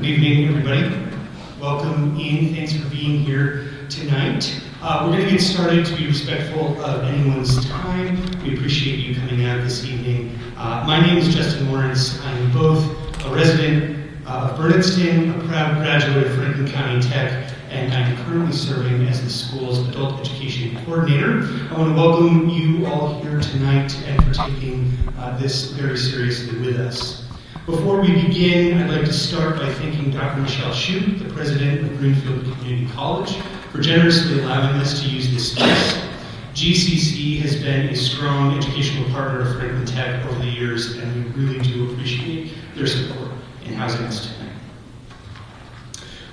Good evening, everybody. Welcome in. Thanks for being here tonight. We're going to get started to be respectful of anyone's time. We appreciate you coming out this evening. My name is Justin Lawrence. I'm both a resident of Bernardston, a proud graduate of Franklin County Tech, and I'm currently serving as the school's adult education coordinator. I want to welcome you all here tonight and for taking this very seriously with us. Before we begin, I'd like to start by thanking Dr. Michelle Shute, the president of Greenfield Community College, for generously allowing us to use this space. GCC has been a strong educational partner of Franklin Tech over the years, and we really do appreciate their support in housing us tonight.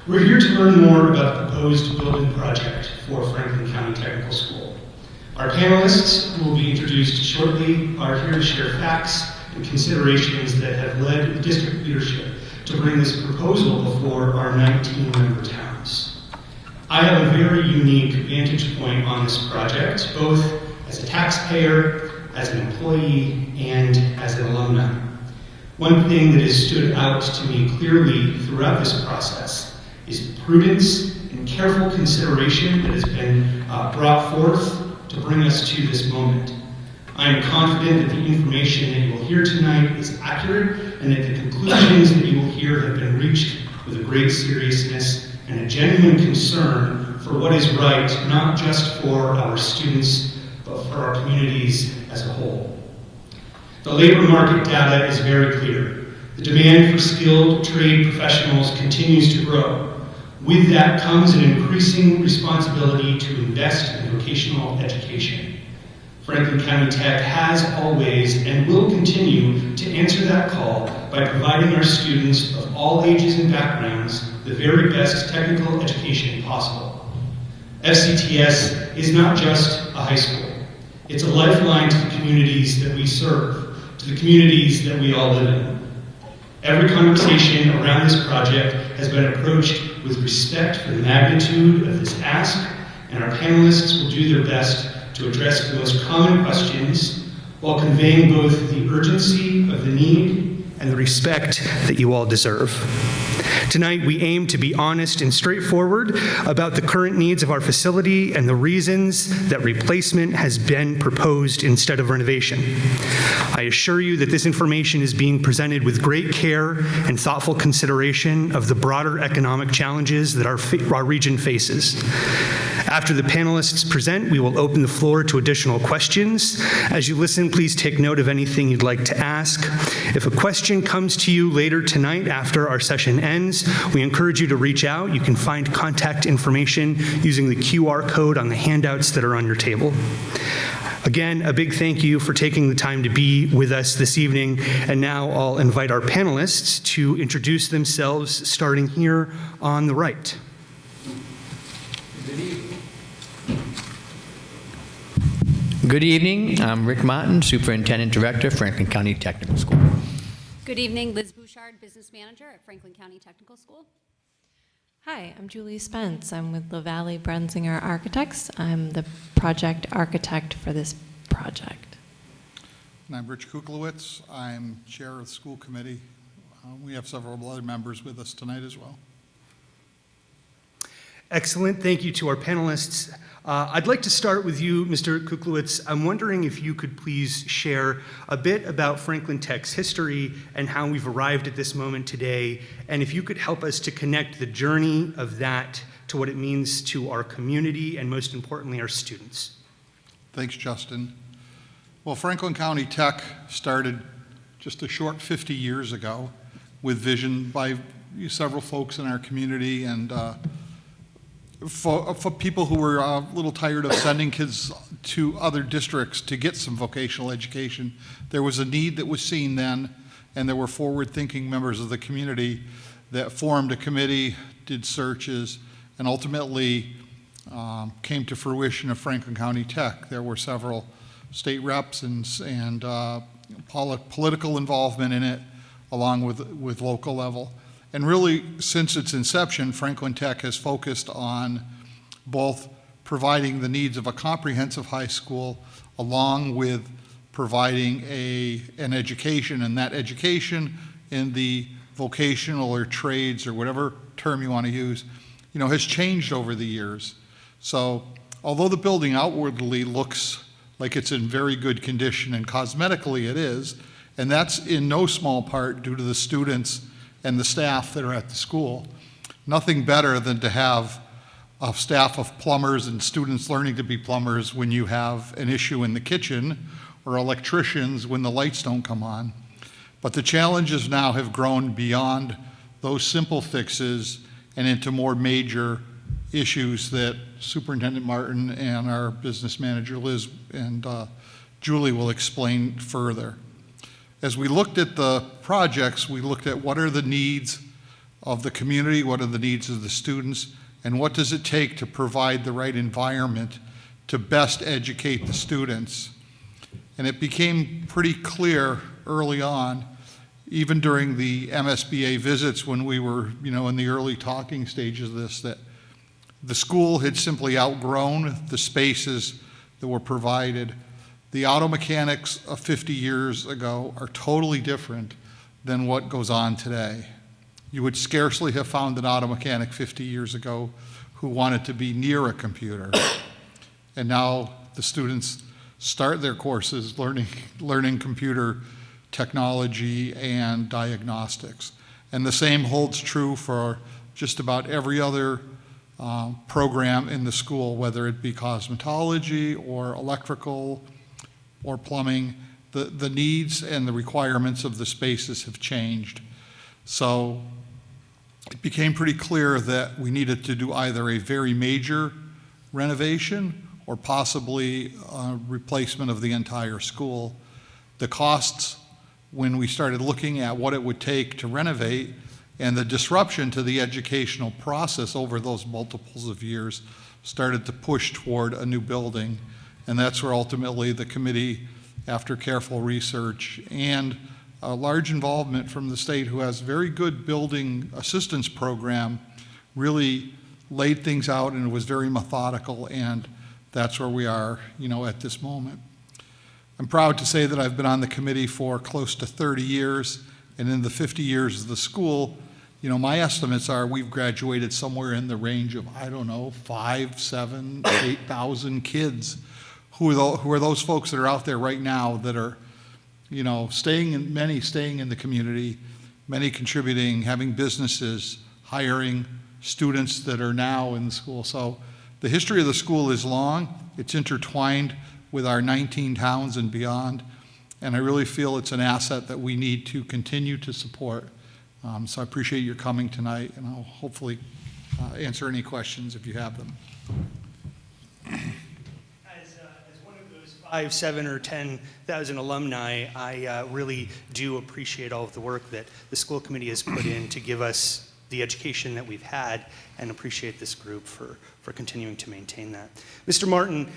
We're here to learn more about the proposed building project for Franklin County Technical School. Our panelists, who will be introduced shortly, are here to share facts and considerations that have led the district leadership to bring this proposal before our 19-member towns. I have a very unique vantage point on this project, both as a taxpayer, as an employee, and as an alumni. One thing that has stood out to me clearly throughout this process is the prudence and careful consideration that has been brought forth to bring us to this moment. I am confident that the information that you will hear tonight is accurate and that the conclusions that you will hear have been reached with a great seriousness and a genuine concern for what is right, not just for our students, but for our communities as a whole. The labor market data is very clear. The demand for skilled trade professionals continues to grow. With that comes an increasing responsibility to invest in vocational education. Franklin County Tech has always and will continue to answer that call by providing our students of all ages and backgrounds the very best technical education possible. FCTS is not just a high school. It's a lifeline to the communities that we serve, to the communities that we all live in. Every conversation around this project has been approached with respect for the magnitude of this ask, and our panelists will do their best to address the most common questions while conveying both the urgency of the need and the respect that you all deserve. Tonight, we aim to be honest and straightforward about the current needs of our facility and the reasons that replacement has been proposed instead of renovation. I assure you that this information is being presented with great care and thoughtful consideration of the broader economic challenges that our region faces. After the panelists present, we will open the floor to additional questions. As you listen, please take note of anything you'd like to ask. If a question comes to you later tonight after our session ends, we encourage you to reach out. You can find contact information using the QR code on the handouts that are on your table. Again, a big thank you for taking the time to be with us this evening. And now I'll invite our panelists to introduce themselves, starting here on the right. Good evening. I'm Rick Martin, Superintendent Director, Franklin County Technical School. Good evening. Liz Bouchard, Business Manager at Franklin County Technical School. Hi, I'm Julie Spence. I'm with LaValle Brenzinger Architects. I'm the project architect for this project. And I'm Rich Kuklowitz. I'm chair of the school committee. We have several other members with us tonight as well. Excellent. Thank you to our panelists. I'd like to start with you, Mr. Kuklowitz. I'm wondering if you could please share a bit about Franklin Tech's history and how we've arrived at this moment today, and if you could help us to connect the journey of that to what it means to our community and, most importantly, our students. Thanks, Justin. Well, Franklin County Tech started just a short 50 years ago with vision by several folks in our community and for people who were a little tired of sending kids to other districts to get some vocational education. There was a need that was seen then, and there were forward-thinking members of the community that formed a committee, did searches, and ultimately came to fruition of Franklin County Tech. There were several state reps and political involvement in it, along with local level. And really, since its inception, Franklin Tech has focused on both providing the needs of a comprehensive high school along with providing an education, and that education in the vocational or trades or whatever term you want to use, has changed over the years. So although the building outwardly looks like it's in very good condition, and cosmetically it is, and that's in no small part due to the students and the staff that are at the school. Nothing better than to have a staff of plumbers and students learning to be plumbers when you have an issue in the kitchen, or electricians when the lights don't come on. But the challenges now have grown beyond those simple fixes and into more major issues that Superintendent Martin and our business manager Liz and Julie will explain further. As we looked at the projects, we looked at what are the needs of the community, what are the needs of the students, and what does it take to provide the right environment to best educate the students. And it became pretty clear early on, even during the MSBA visits when we were, in the early talking stages of this, that the school had simply outgrown the spaces that were provided. The auto mechanics of 50 years ago are totally different than what goes on today. You would scarcely have found an auto mechanic 50 years ago who wanted to be near a computer. And now the students start their courses learning computer technology and diagnostics. And the same holds true for just about every other program in the school, whether it be cosmetology or electrical or plumbing. The needs and the requirements of the spaces have changed. So it became pretty clear that we needed to do either a very major renovation or possibly a replacement of the entire school. The costs, when we started looking at what it would take to renovate, and the disruption to the educational process over those multiples of years, started to push toward a new building. And that's where ultimately the committee, after careful research and a large involvement from the state, who has very good building assistance program, really laid things out, and it was very methodical, and that's where we are, at this moment. I'm proud to say that I've been on the committee for close to 30 years, and in the 50 years of the school, my estimates are we've graduated somewhere in the range of, 5, 7, 8,000 kids. Who are those folks that are out there right now that are, staying in the community, many contributing, having businesses, hiring students that are now in the school. So the history of the school is long. It's intertwined with our 19 towns and beyond. And I really feel it's an asset that we need to continue to support. So I appreciate your coming tonight, and I'll hopefully answer any questions if you have them. As one of those 5, 7, or 10,000 alumni, I really do appreciate all of the work that the school committee has put in to give us the education that we've had, and appreciate this group for continuing to maintain that. Mr. Martin,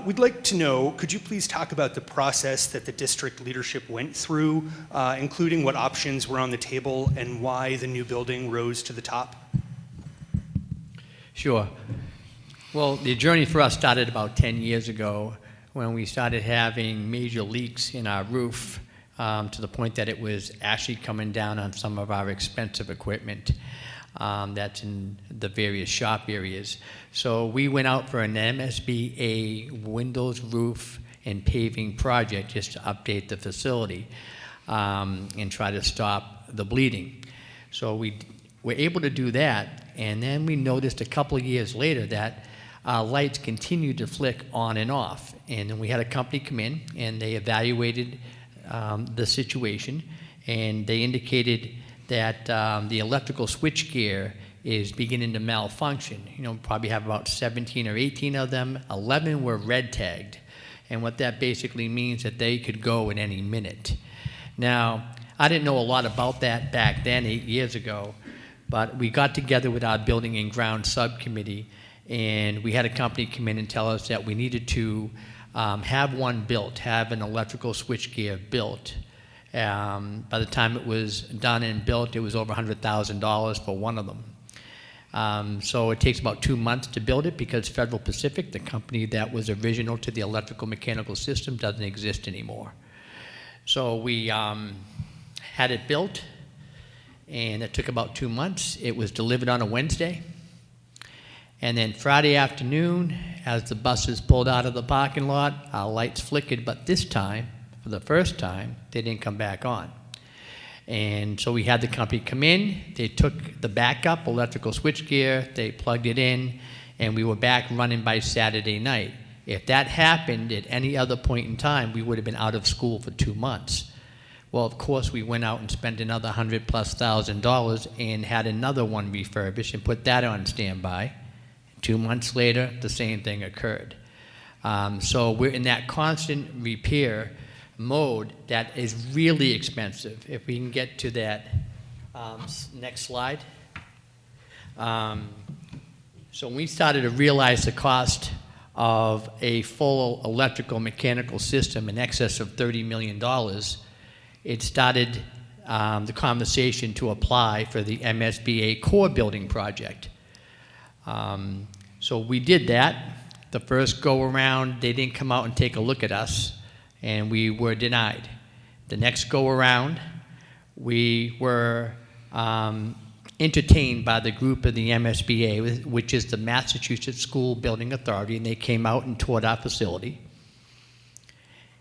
we'd like to know, could you please talk about the process that the district leadership went through, including what options were on the table and why the new building rose to the top? Sure. Well, the journey for us started about 10 years ago when we started having major leaks in our roof, to the point that it was actually coming down on some of our expensive equipment that's in the various shop areas. So we went out for an MSBA windows, roof, and paving project just to update the facility and try to stop the bleeding. So we were able to do that, and then we noticed a couple of years later that lights continued to flick on and off. And then we had a company come in, and they evaluated the situation, and they indicated that the electrical switchgear is beginning to malfunction. Probably have about 17 or 18 of them. 11 were red tagged, and what that basically means that they could go at any minute. Now, I didn't know a lot about that back then, 8 years ago, but we got together with our building and ground subcommittee, and we had a company come in and tell us that we needed to have one built, have an electrical switchgear built. By the time it was done and built, it was over $100,000 for one of them. So it takes about 2 months to build it because Federal Pacific, the company that was original to the electrical mechanical system, doesn't exist anymore. So we had it built, and it took about 2 months. It was delivered on a Wednesday. And then Friday afternoon, as the buses pulled out of the parking lot, our lights flickered, but this time, for the first time, they didn't come back on. And so we had the company come in, they took the backup electrical switchgear, they plugged it in, and we were back running by Saturday night. If that happened at any other point in time, we would have been out of school for 2 months. Well, of course, we went out and spent another $100,000+ and had another one refurbished and put that on standby. 2 months later, the same thing occurred. So we're in that constant repair mode that is really expensive. If we can get to that next slide. So when we started to realize the cost of a full electrical mechanical system in excess of $30 million, it started the conversation to apply for the MSBA core building project. So we did that. The first go around, they didn't come out and take a look at us, and we were denied. The next go around, we were entertained by the group of the MSBA, which is the Massachusetts School Building Authority, and they came out and toured our facility.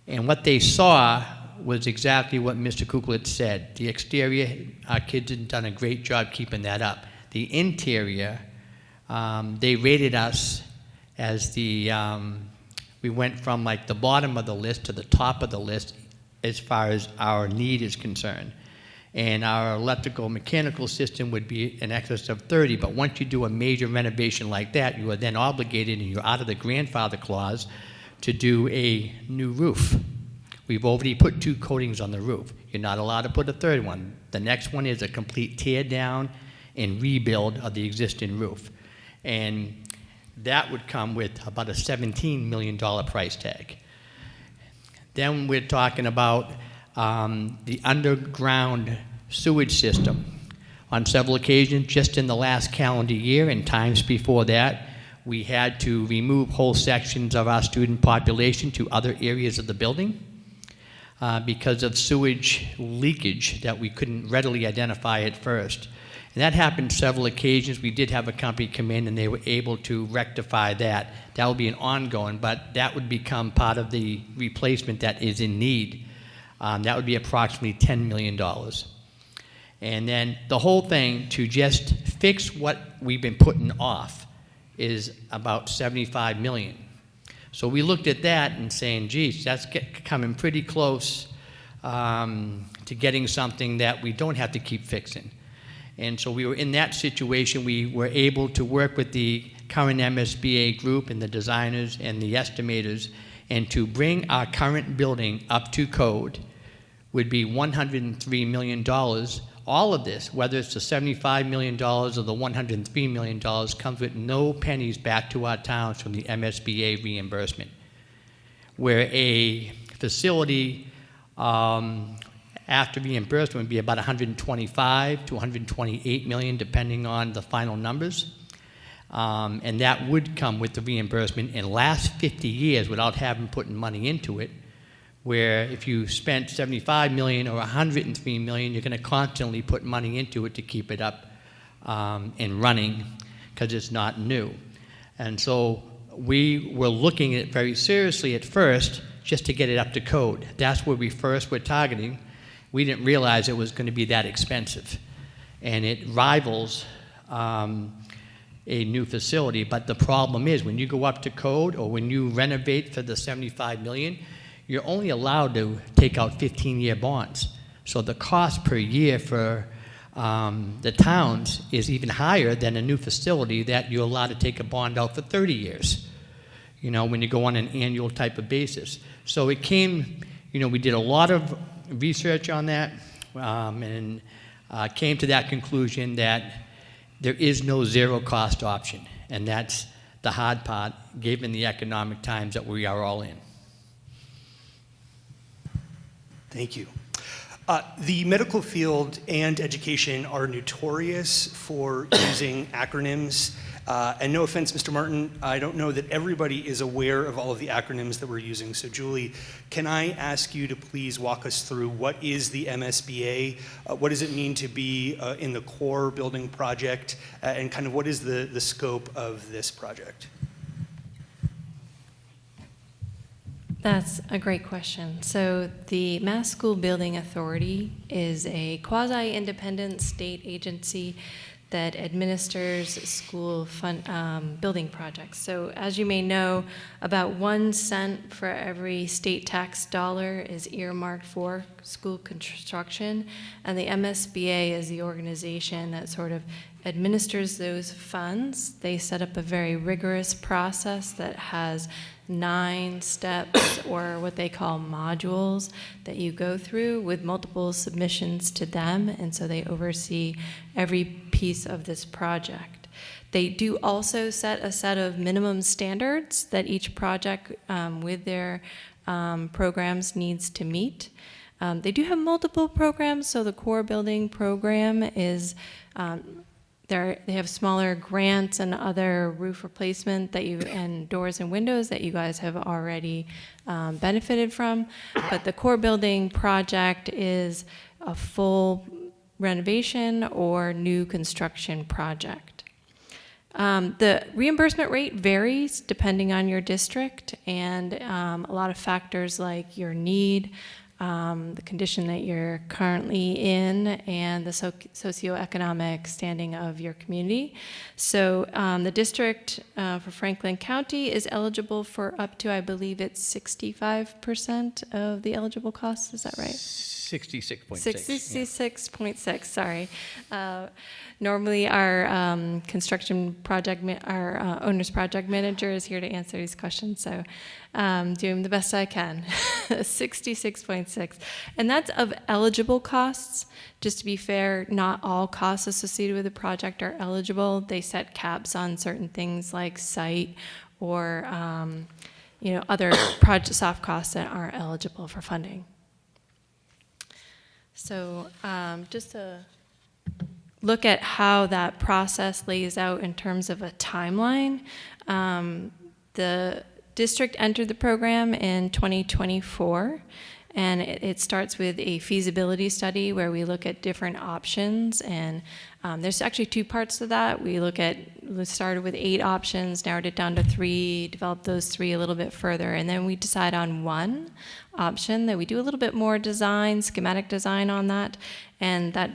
And what they saw was exactly what Mr. Kuklitz said. The exterior, our kids had done a great job keeping that up. The interior, they rated us as the, we went from like the bottom of the list to the top of the list as far as our need is concerned. And our electrical mechanical system would be in excess of 30, but once you do a major renovation like that, you are then obligated, and you're out of the grandfather clause, to do a new roof. We've already put 2 coatings on the roof. You're not allowed to put a third one. The next one is a complete tear down and rebuild of the existing roof. And that would come with about a $17 million price tag. Then we're talking about the underground sewage system. On several occasions, just in the last calendar year and times before that, we had to remove whole sections of our student population to other areas of the building because of sewage leakage that we couldn't readily identify at first. And that happened several occasions. We did have a company come in and they were able to rectify that. That will be an ongoing, but that would become part of the replacement that is in need. That would be approximately $10 million. And then the whole thing to just fix what we've been putting off is about $75 million. So we looked at that and saying, geez, that's coming pretty close to getting something that we don't have to keep fixing. And so we were in that situation. We were able to work with the current MSBA group and the designers and the estimators, and to bring our current building up to code would be $103 million. All of this, whether it's the $75 million or the $103 million, comes with no pennies back to our towns from the MSBA reimbursement. Where a facility after reimbursement would be about $125 to $128 million, depending on the final numbers. And that would come with the reimbursement in the last 50 years without having put money into it, where if you spent $75 million or $103 million, you're going to constantly put money into it to keep it up and running because it's not new. And so we were looking at it very seriously at first just to get it up to code. That's where we first were targeting. We didn't realize it was going to be that expensive. And it rivals a new facility. But the problem is when you go up to code or when you renovate for the $75 million, you're only allowed to take out 15-year bonds. So the cost per year for the towns is even higher than a new facility that you're allowed to take a bond out for 30 years, you know, when you go on an annual type of basis. So it came, you know, we did a lot of research on that and came to that conclusion that there is no zero cost option. And that's the hard part, given the economic times that we are all in. Thank you. The medical field and education are notorious for using acronyms And no offense, Mr. Martin, I don't know that everybody is aware of all of the acronyms that we're using. So Julie, can I ask you to please walk us through what is the MSBA? What does it mean to be in the core building project? And kind of what is the scope of this project? That's a great question. So the Mass School Building Authority is a quasi-independent state agency that administers school building projects. So as you may know, about 1 cent for every state tax dollar is earmarked for school construction, and the MSBA is the organization that sort of administers those funds. They set up a very rigorous process that has 9 steps, or what they call modules, that you go through with multiple submissions to them, and so they oversee every piece of this project. They do also set a set of minimum standards that each project with their programs needs to meet. They do have multiple programs, so the core building program is they have smaller grants and other roof replacement and doors and windows that you guys have already benefited from. But the core building project is a full renovation or new construction project. The reimbursement rate varies depending on your district, and a lot of factors like your need, the condition that you're currently in, and the socioeconomic standing of your community. So the district for Franklin County is eligible for up to, I believe it's 65% of the eligible costs. Is that right? 66.6. 66.6, sorry. Normally our our owner's project manager is here to answer these questions, so doing the best I can. 66.6. And that's of eligible costs. Just to be fair, not all costs associated with the project are eligible. They set caps on certain things like site or other project soft costs that aren't eligible for funding. So just to look at how that process lays out in terms of a timeline, the district entered the program in 2024, and it starts with a feasibility study where we look at different options, and there's actually 2 parts to that. We started with 8 options, narrowed it down to 3, developed those 3 a little bit further, and then we decide on 1 option that we do a little bit more schematic design on that, and that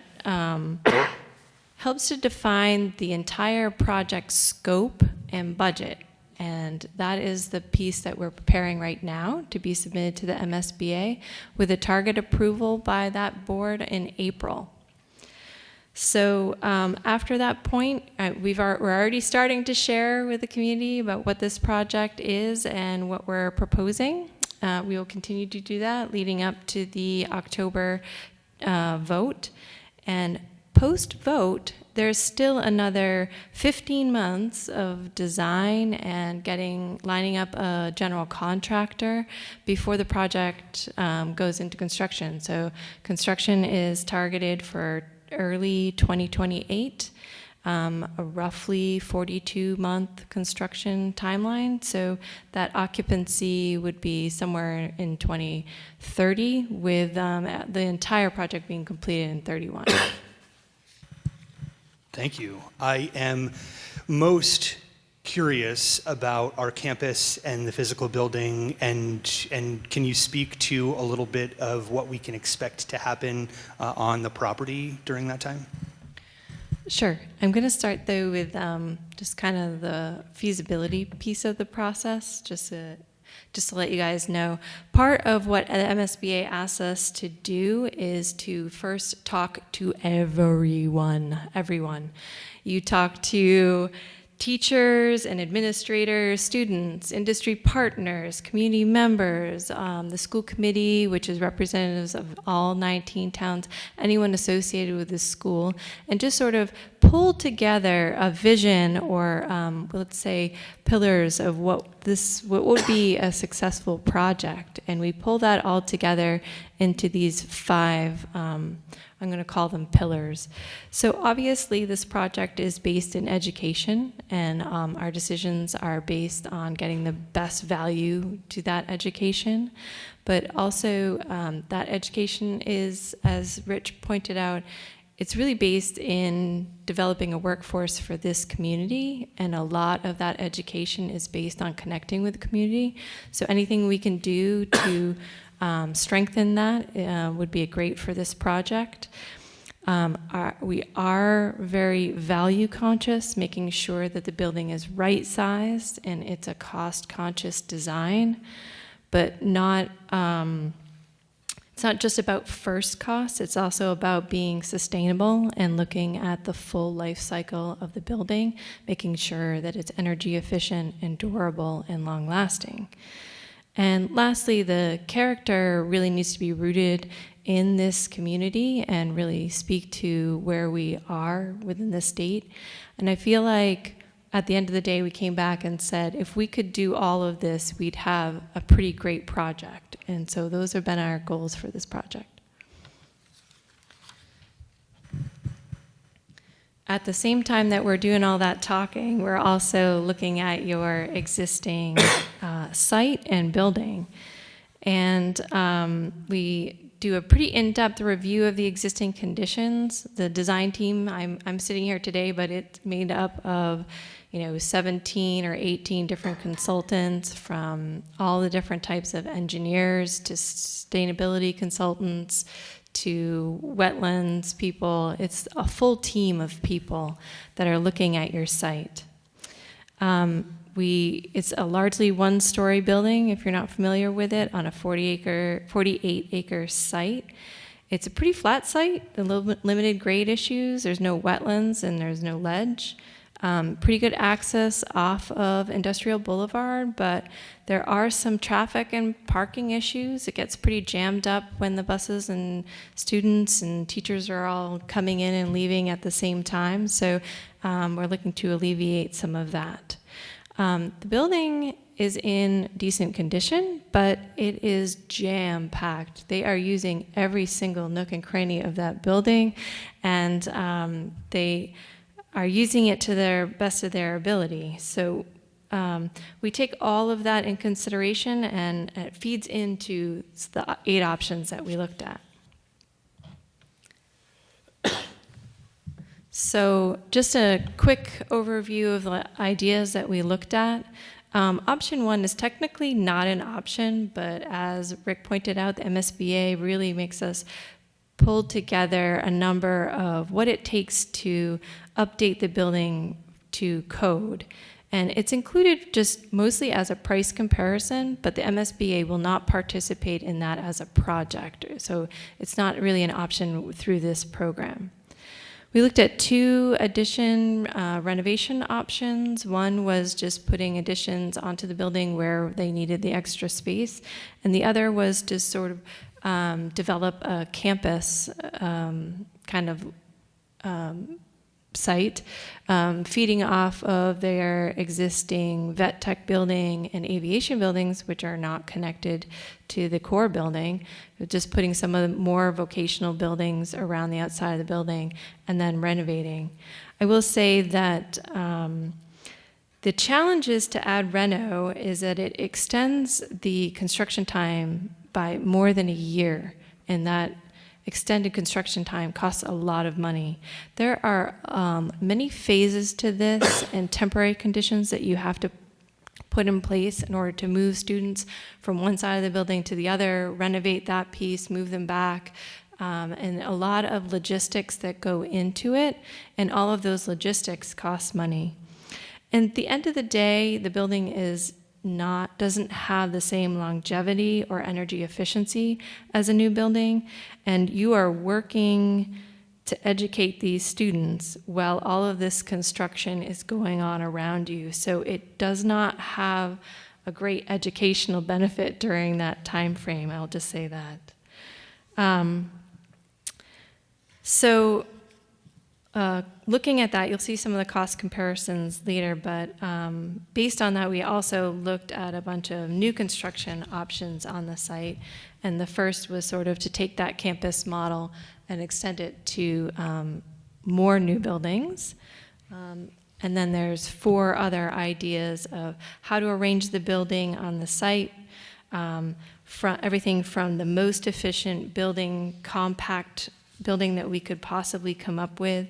helps to define the entire project scope and budget. And that is the piece that we're preparing right now to be submitted to the MSBA with a target approval by that board in April. So after that point, we're already starting to share with the community about what this project is and what we're proposing. We will continue to do that leading up to the October vote. And post-vote, there's still another 15 months of design and lining up a general contractor before the project goes into construction. So construction is targeted for early 2028, a roughly 42-month construction timeline. So that occupancy would be somewhere in 2030, with the entire project being completed in 31. Thank you. I am most curious about our campus and the physical building, and can you speak to a little bit of what we can expect to happen on the property during that time? Sure. I'm going to start, though, with just kind of the feasibility piece of the process, just to let you guys know. Part of what the MSBA asks us to do is to first talk to everyone. You talk to teachers and administrators, students, industry partners, community members, the school committee, which is representatives of all 19 towns, anyone associated with this school, and just sort of pull together a vision or, let's say, pillars of what would be a successful project. And we pull that all together into these 5 I'm going to call them pillars. So obviously this project is based in education, and our decisions are based on getting the best value to that education. But also that education is, as Rich pointed out, it's really based in developing a workforce for this community, and a lot of that education is based on connecting with the community. So anything we can do to strengthen that would be great for this project. We are very value conscious, making sure that the building is right sized and it's a cost conscious design, but not. It's not just about first cost, it's also about being sustainable and looking at the full life cycle of the building, making sure that it's energy efficient and durable and long lasting. And lastly, the character really needs to be rooted in this community and really speak to where we are within the state. And I feel like at the end of the day, we came back and said, if we could do all of this, we'd have a pretty great project. And so those have been our goals for this project. At the same time that we're doing all that talking, we're also looking at your existing site and building. And we do a pretty in-depth review of the existing conditions. The design team, I'm sitting here today, but it's made up of 17 or 18 different consultants from all the different types of engineers to sustainability consultants to wetlands people. It's a full team of people that are looking at your site. It's a largely one-story building, if you're not familiar with it, on a 48-acre site. It's a pretty flat site, a little bit limited grade issues. There's no wetlands and there's no ledge. Pretty good access off of Industrial Boulevard, but there are some traffic and parking issues. It gets pretty jammed up when the buses and students and teachers are all coming in and leaving at the same time. So we're looking to alleviate some of that. The building is in decent condition, but it is jam-packed. They are using every single nook and cranny of that building, and they are using it to their best of their ability. So we take all of that in consideration, and it feeds into the 8 options that we looked at. So just a quick overview of the ideas that we looked at. Option 1 is technically not an option, but as Rick pointed out, the MSBA really makes us pull together a number of what it takes to update the building to code. And it's included just mostly as a price comparison, but the MSBA will not participate in that as a project. So it's not really an option through this program. We looked at 2 addition renovation options. One was just putting additions onto the building where they needed the extra space, and the other was to sort of develop a campus kind of site, feeding off of their existing vet tech building and aviation buildings, which are not connected to the core building, just putting some of the more vocational buildings around the outside of the building and then renovating. I will say that the challenges to add reno is that it extends the construction time by more than a year, and that extended construction time costs a lot of money. There are many phases to this and temporary conditions that you have to put in place in order to move students from one side of the building to the other, renovate that piece, move them back, and a lot of logistics that go into it, and all of those logistics cost money. And at the end of the day, the building doesn't have the same longevity or energy efficiency as a new building, and you are working to educate these students while all of this construction is going on around you. So it does not have a great educational benefit during that time frame, I'll just say that. Looking at that, you'll see some of the cost comparisons later, but based on that, we also looked at a bunch of new construction options on the site. And the first was sort of to take that campus model and extend it to more new buildings. And then there's 4 other ideas of how to arrange the building on the site, everything from the most efficient building, compact building that we could possibly come up with.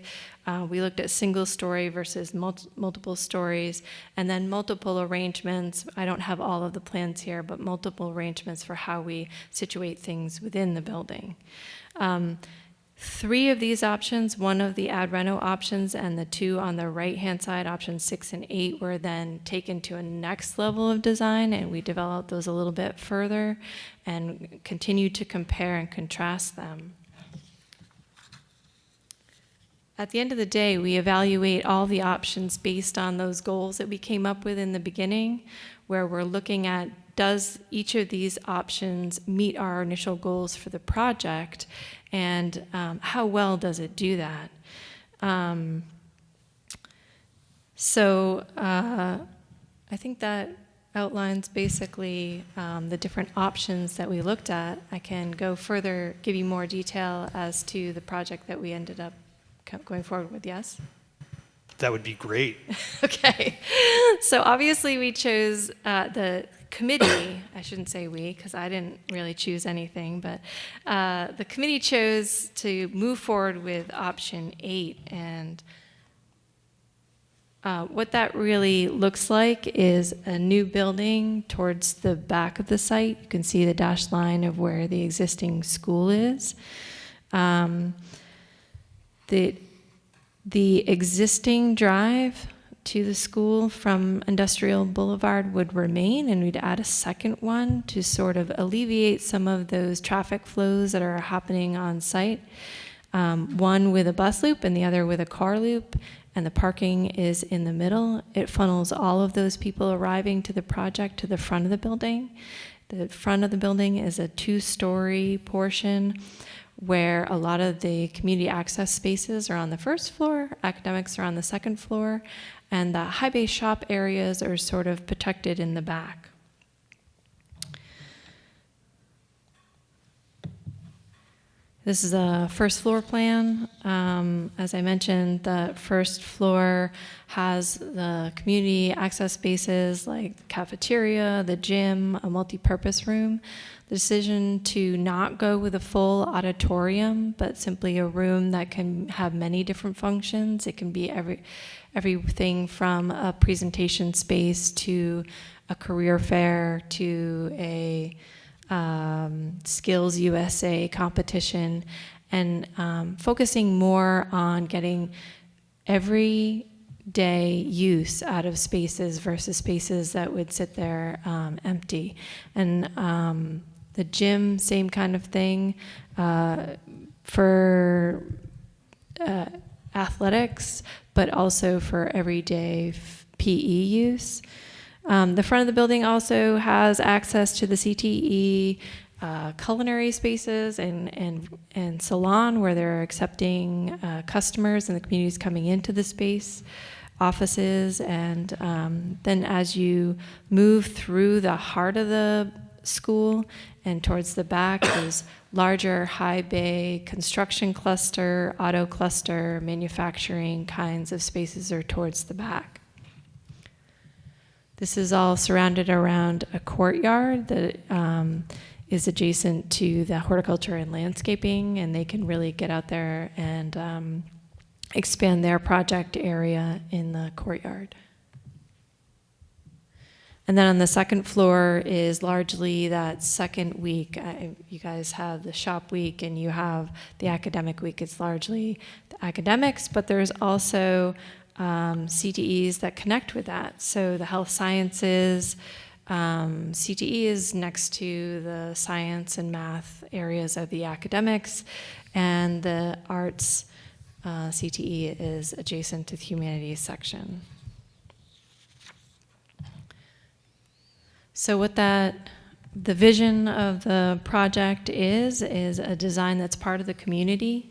We looked at single story versus multiple stories, and then multiple arrangements. I don't have all of the plans here, but multiple arrangements for how we situate things within the building. 3 of these options, 1 of the ad reno options and the 2 on the right-hand side, options 6 and 8, were then taken to a next level of design, and we developed those a little bit further and continued to compare and contrast them. At the end of the day, we evaluate all the options based on those goals that we came up with in the beginning, where we're looking at, does each of these options meet our initial goals for the project, and how well does it do that? So I think that outlines basically the different options that we looked at. I can go further, give you more detail as to the project that we ended up going forward with, yes? That would be great. Okay. So obviously we chose the committee, I shouldn't say we, because I didn't really choose anything, but the committee chose to move forward with option 8. And what that really looks like is a new building towards the back of the site. You can see the dashed line of where the existing school is. The existing drive to the school from Industrial Boulevard would remain, and we'd add a second one to sort of alleviate some of those traffic flows that are happening on site. One with a bus loop and the other with a car loop, and the parking is in the middle. It funnels all of those people arriving to the project to the front of the building. The front of the building is a 2-story portion where a lot of the community access spaces are on the first floor, academics are on the second floor, and the high bay shop areas are sort of protected in the back. This is a first floor plan. As I mentioned, the first floor has the community access spaces like the cafeteria, the gym, a multi-purpose room. The decision to not go with a full auditorium, but simply a room that can have many different functions. It can be everything from a presentation space to a career fair to a Skills USA competition, and focusing more on getting everyday use out of spaces versus spaces that would sit there empty. And the gym, same kind of thing for athletics, but also for everyday PE use. The front of the building also has access to the CTE culinary spaces and salon where they're accepting customers and the community's coming into the space, offices, and then as you move through the heart of the school and towards the back is larger high bay construction cluster, auto cluster, manufacturing kinds of spaces are towards the back. This is all surrounded around a courtyard that is adjacent to the horticulture and landscaping, and they can really get out there and expand their project area in the courtyard. And then on the second floor is largely that second week. You guys have the shop week and you have the academic week. It's largely the academics, but there's also CTEs that connect with that. So the health sciences, CTE is next to the science and math areas of the academics, and the arts CTE is adjacent to the humanities section. So what the vision of the project is a design that's part of the community.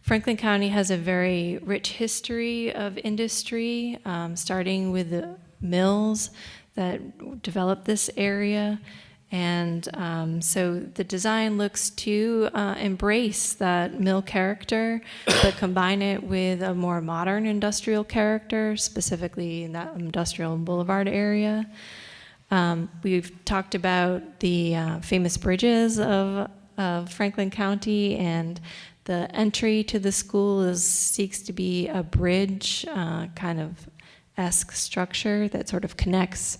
Franklin County has a very rich history of industry, starting with the mills that developed this area, And so the design looks to embrace that mill character, but combine it with a more modern industrial character, specifically in that industrial boulevard area. We've talked about the famous bridges of Franklin County, and the entry to the school seeks to be a bridge kind of esque structure that sort of connects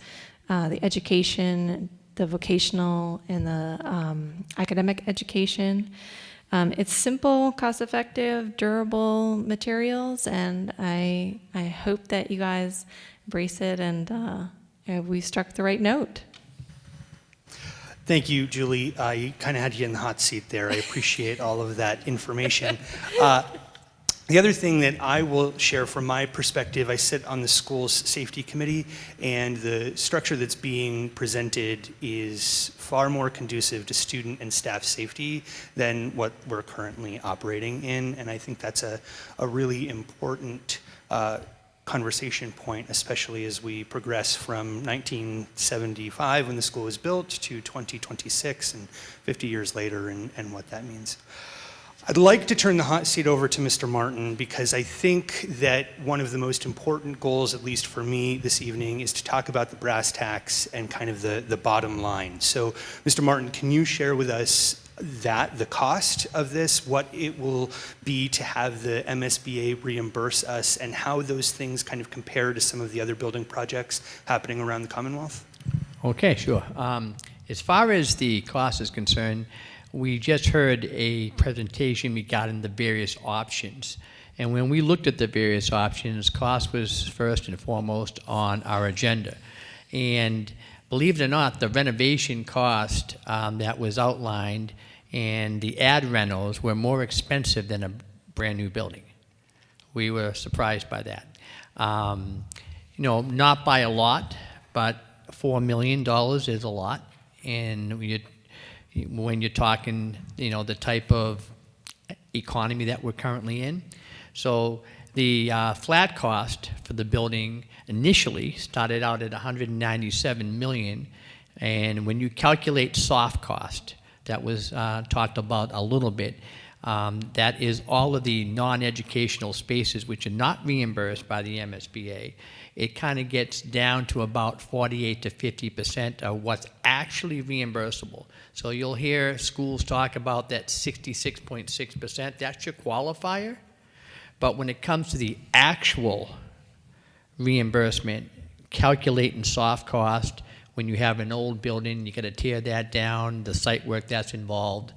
the education, the vocational, and the academic education. It's simple, cost-effective, durable materials, and I hope that you guys embrace it and we struck the right note. Thank you, Julie. I kind of had you in the hot seat there. I appreciate all of that information. The other thing that I will share from my perspective, I sit on the school's safety committee, and the structure that's being presented is far more conducive to student and staff safety than what we're currently operating in, and I think that's a really important conversation point, especially as we progress from 1975 when the school was built to 2026 and 50 years later and what that means. I'd like to turn the hot seat over to Mr. Martin because I think that one of the most important goals, at least for me this evening, is to talk about the brass tacks and kind of the bottom line. So, Mr. Martin, can you share with us the cost of this, what it will be to have the MSBA reimburse us, and how those things kind of compare to some of the other building projects happening around the Commonwealth? Okay, sure. As far as the cost is concerned, we just heard a presentation regarding the various options. And when we looked at the various options, cost was first and foremost on our agenda. And believe it or not, the renovation cost that was outlined and the ad rentals were more expensive than a brand new building. We were surprised by that. Not by a lot, but $4 million is a lot. And when you're talking, the type of economy that we're currently in. So the flat cost for the building initially started out at $197 million. And when you calculate soft cost, that was talked about a little bit, that is all of the non-educational spaces which are not reimbursed by the MSBA. It kind of gets down to about 48 to 50% of what's actually reimbursable. So you'll hear schools talk about that 66.6%. That's your qualifier. But when it comes to the actual reimbursement, calculating soft cost, when you have an old building, you got to tear that down, the site work that's involved,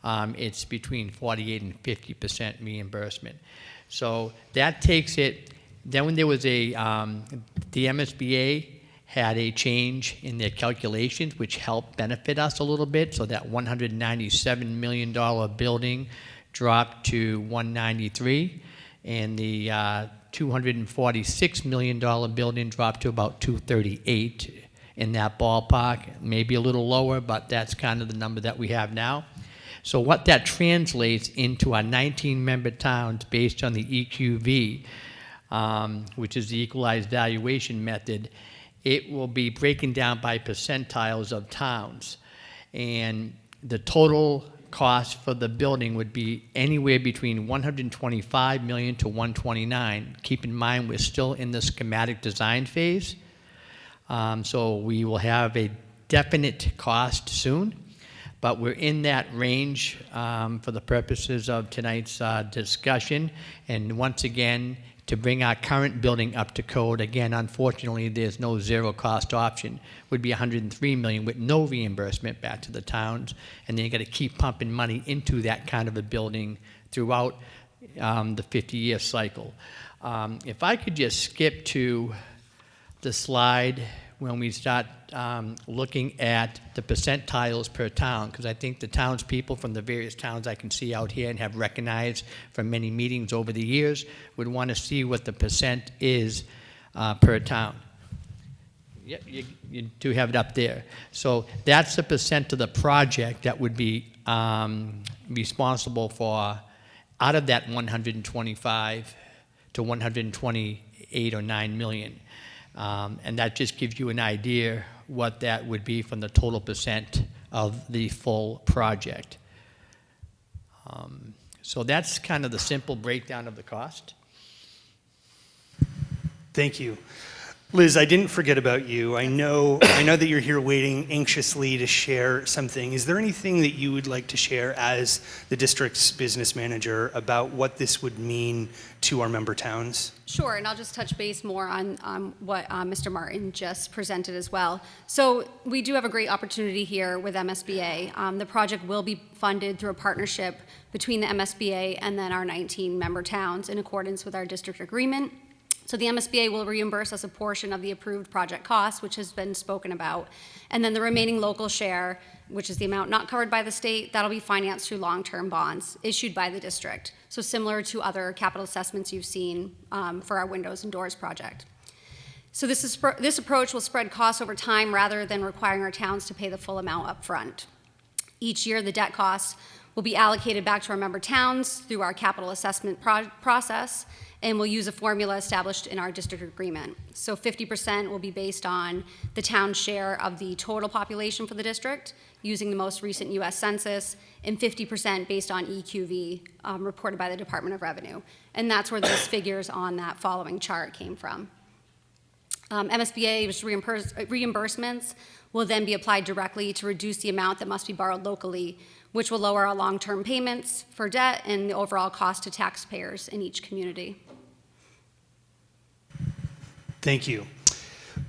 it's between 48 and 50% reimbursement. So that takes it. Then when there was the MSBA had a change in their calculations, which helped benefit us a little bit. So that $197 million building dropped to $193, and the $246 million building dropped to about $238 in that ballpark, maybe a little lower, but that's kind of the number that we have now. So what that translates into our 19-member towns based on the EQV, which is the equalized valuation method, it will be breaking down by percentiles of towns. And the total cost for the building would be anywhere between $125 million to $129. Keep in mind, we're still in the schematic design phase. So we will have a definite cost soon, but we're in that range for the purposes of tonight's discussion. And once again, to bring our current building up to code, again, unfortunately, there's no zero cost option, would be $103 million with no reimbursement back to the towns. And then you got to keep pumping money into that kind of a building throughout the 50-year cycle. If I could just skip to the slide when we start looking at the percentiles per town, because I think the townspeople from the various towns I can see out here and have recognized from many meetings over the years would want to see what the percent is per town. Yep, you do have it up there. So that's the percent of the project that would be responsible for, out of that 125 to 128 or 9 million. And that just gives you an idea what that would be from the total percent of the full project. So that's kind of the simple breakdown of the cost. Thank you. Liz, I didn't forget about you. I know that you're here waiting anxiously to share something. Is there anything that you would like to share as the district's business manager about what this would mean to our member towns? Sure, and I'll just touch base more on what Mr. Martin just presented as well. So we do have a great opportunity here with MSBA. The project will be funded through a partnership between the MSBA and then our 19 member towns in accordance with our district agreement. So the MSBA will reimburse us a portion of the approved project cost, which has been spoken about, and then the remaining local share, which is the amount not covered by the state, that'll be financed through long-term bonds issued by the district. So similar to other capital assessments you've seen for our windows and doors project. So this approach will spread costs over time rather than requiring our towns to pay the full amount up front. Each year, the debt costs will be allocated back to our member towns through our capital assessment process, and we'll use a formula established in our district agreement. So 50% will be based on the town's share of the total population for the district, using the most recent US Census, and 50% based on EQV reported by the Department of Revenue. And that's where those figures on that following chart came from. MSBA's reimbursements will then be applied directly to reduce the amount that must be borrowed locally, which will lower our long-term payments for debt and the overall cost to taxpayers in each community. Thank you.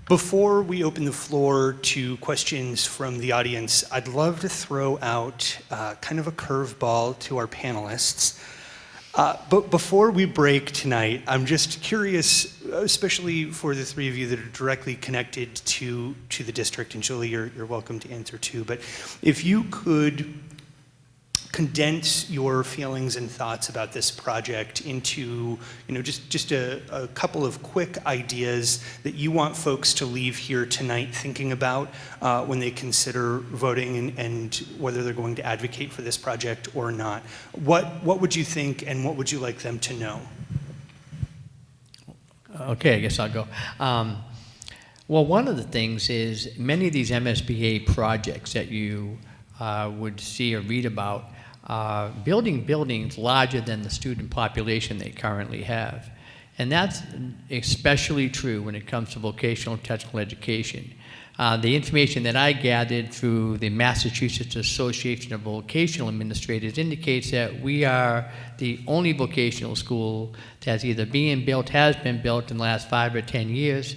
Before we open the floor to questions from the audience, I'd love to throw out kind of a curveball to our panelists. But before we break tonight, I'm just curious, especially for the three of you that are directly connected to the district, and Julie, you're welcome to answer too, but if you could condense your feelings and thoughts about this project into, just a couple of quick ideas that you want folks to leave here tonight thinking about when they consider voting and whether they're going to advocate for this project or not. What would you think, and what would you like them to know? Okay, I guess I'll go. Well, one of the things is many of these MSBA projects that you would see or read about building buildings larger than the student population they currently have. And that's especially true when it comes to vocational and technical education. The information that I gathered through the Massachusetts Association of Vocational Administrators indicates that we are the only vocational school that's either being built, has been built in the last 5 or 10 years,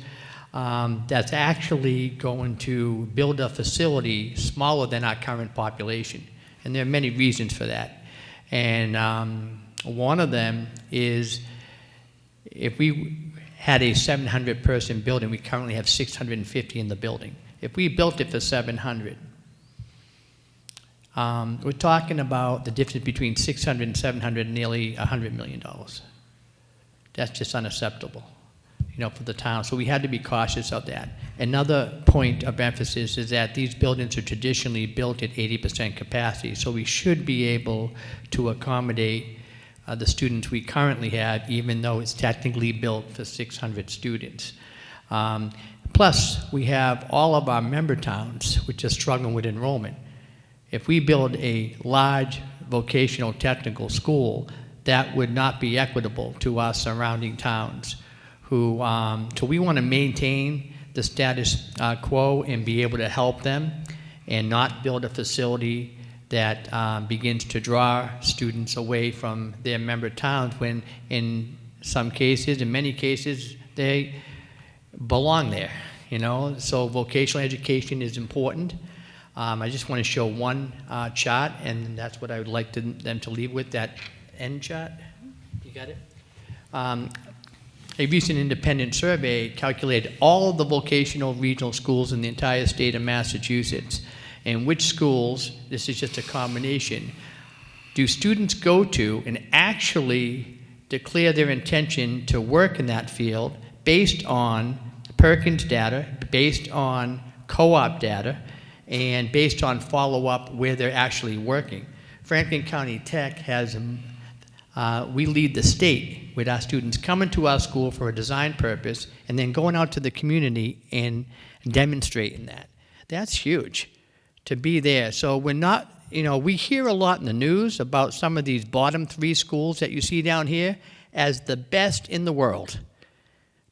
that's actually going to build a facility smaller than our current population. And there are many reasons for that. And one of them is if we had a 700-person building, we currently have 650 in the building. If we built it for 700, we're talking about the difference between 600 and 700, nearly $100 million. That's just unacceptable, for the town. So we had to be cautious of that. Another point of emphasis is that these buildings are traditionally built at 80% capacity, so we should be able to accommodate the students we currently have, even though it's technically built for 600 students. Plus, we have all of our member towns which are struggling with enrollment. If we build a large vocational technical school, that would not be equitable to our surrounding towns. So we want to maintain the status quo and be able to help them and not build a facility that begins to draw students away from their member towns when in some cases, in many cases, they belong there, So vocational education is important. I just want to show one chart, and that's what I would like them to leave with, that end chart. You got it? A recent independent survey calculated all of the vocational regional schools in the entire state of Massachusetts, and which schools, this is just a combination, do students go to and actually declare their intention to work in that field based on Perkins data, based on co-op data, and based on follow-up where they're actually working. Franklin County Tech has We lead the state with our students coming to our school for a design purpose and then going out to the community and demonstrating that. That's huge to be there. So we're not, we hear a lot in the news about some of these bottom 3 schools that you see down here as the best in the world.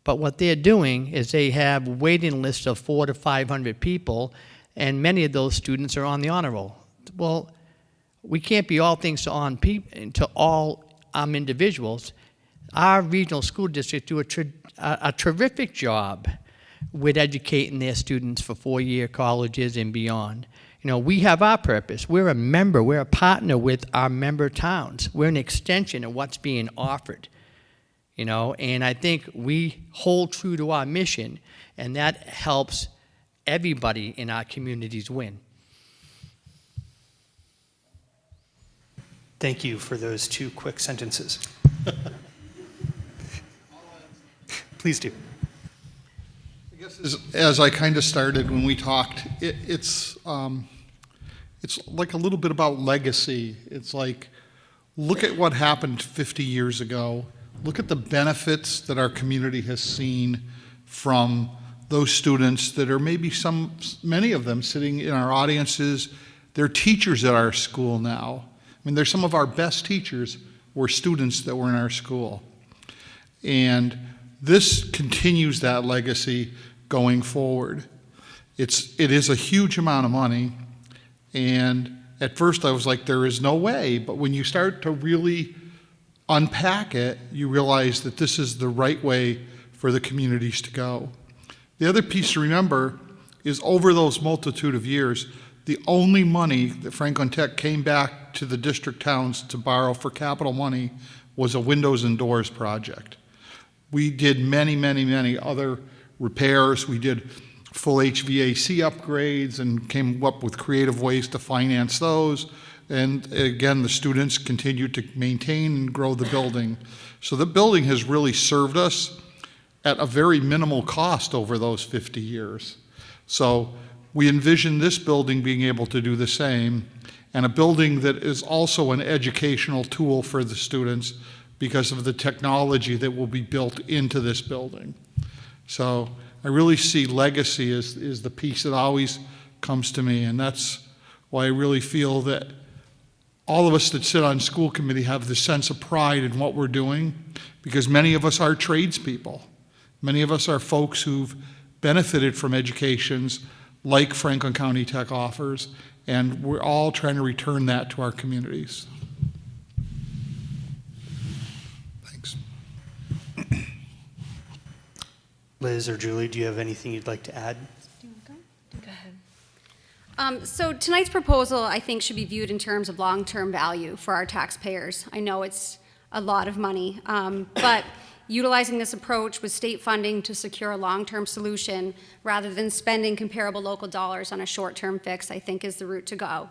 But what they're doing is they have waiting lists of 400 to 500 people, and many of those students are on the honor roll. Well, we can't be all things to all individuals. Our regional school districts do a terrific job with educating their students for 4-year colleges and beyond. We have our purpose. We're a member. We're a partner with our member towns. We're an extension of what's being offered. And I think we hold true to our mission, and that helps everybody in our communities win. Thank you for those 2 quick sentences. Please do. I guess as I kind of started when we talked, it's like a little bit about legacy. It's like, look at what happened 50 years ago. Look at the benefits that our community has seen from those students that are many of them sitting in our audiences. They're teachers at our school now. I mean, they're some of our best teachers were students that were in our school. And this continues that legacy going forward. It is a huge amount of money. And at first I was like, there is no way. But when you start to really unpack it, you realize that this is the right way for the communities to go. The other piece to remember is over those multitude of years, the only money that Franklin Tech came back to the district towns to borrow for capital money was a windows and doors project. We did many, many, many other repairs. We did full HVAC upgrades and came up with creative ways to finance those. And again, the students continued to maintain and grow the building. So the building has really served us at a very minimal cost over those 50 years. So we envision this building being able to do the same, and a building that is also an educational tool for the students because of the technology that will be built into this building. So I really see legacy as the piece that always comes to me, and that's why I really feel that all of us that sit on school committee have this sense of pride in what we're doing, because many of us are tradespeople. Many of us are folks who've benefited from educations like Franklin County Tech offers, and we're all trying to return that to our communities. Thanks. Liz or Julie, do you have anything you'd like to add? Go ahead. So tonight's proposal, I think, should be viewed in terms of long-term value for our taxpayers. I know it's a lot of money, but utilizing this approach with state funding to secure a long-term solution rather than spending comparable local dollars on a short-term fix, I think, is the route to go.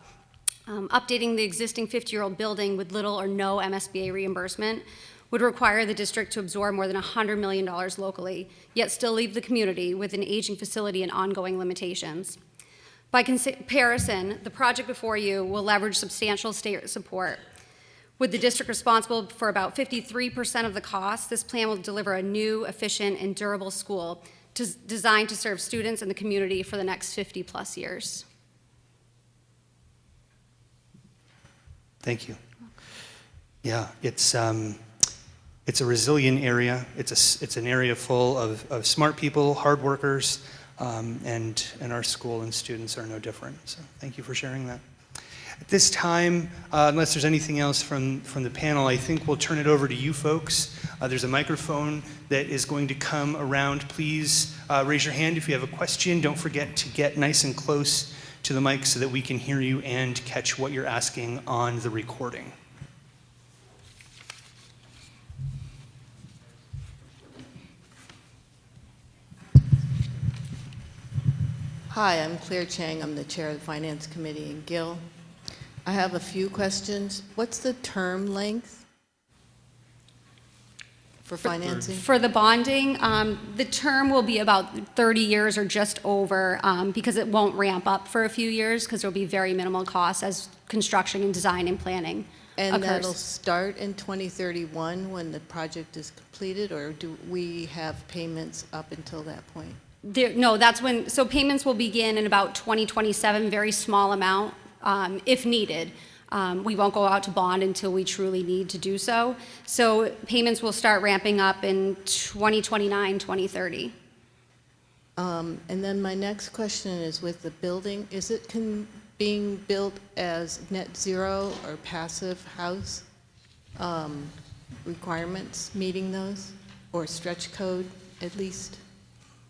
Updating the existing 50-year-old building with little or no MSBA reimbursement would require the district to absorb more than $100 million locally, yet still leave the community with an aging facility and ongoing limitations. By comparison, the project before you will leverage substantial state support. With the district responsible for about 53% of the cost, this plan will deliver a new, efficient, and durable school designed to serve students and the community for the next 50-plus years. Thank you. Yeah, it's a resilient area. It's an area full of smart people, hard workers, and our school and students are no different. So thank you for sharing that. At this time, unless there's anything else from the panel, I think we'll turn it over to you folks. There's a microphone that is going to come around. Please raise your hand if you have a question. Don't forget to get nice and close to the mic so that we can hear you and catch what you're asking on the recording. Hi, I'm Claire Chang. I'm the chair of the Finance Committee in Gill. I have a few questions. What's the term length for financing? For the bonding, the term will be about 30 years or just over, because it won't ramp up for a few years because there will be very minimal costs as construction and design and planning And that'll occurs. start in 2031 when the project is completed, or do we have payments up until that point? No, that's when, so payments will begin in about 2027, very small amount, if needed. We won't go out to bond until we truly need to do so. So payments will start ramping up in 2029, 2030. And then my next question is with the building, is it being built as net zero or passive house requirements, meeting those, or stretch code at least?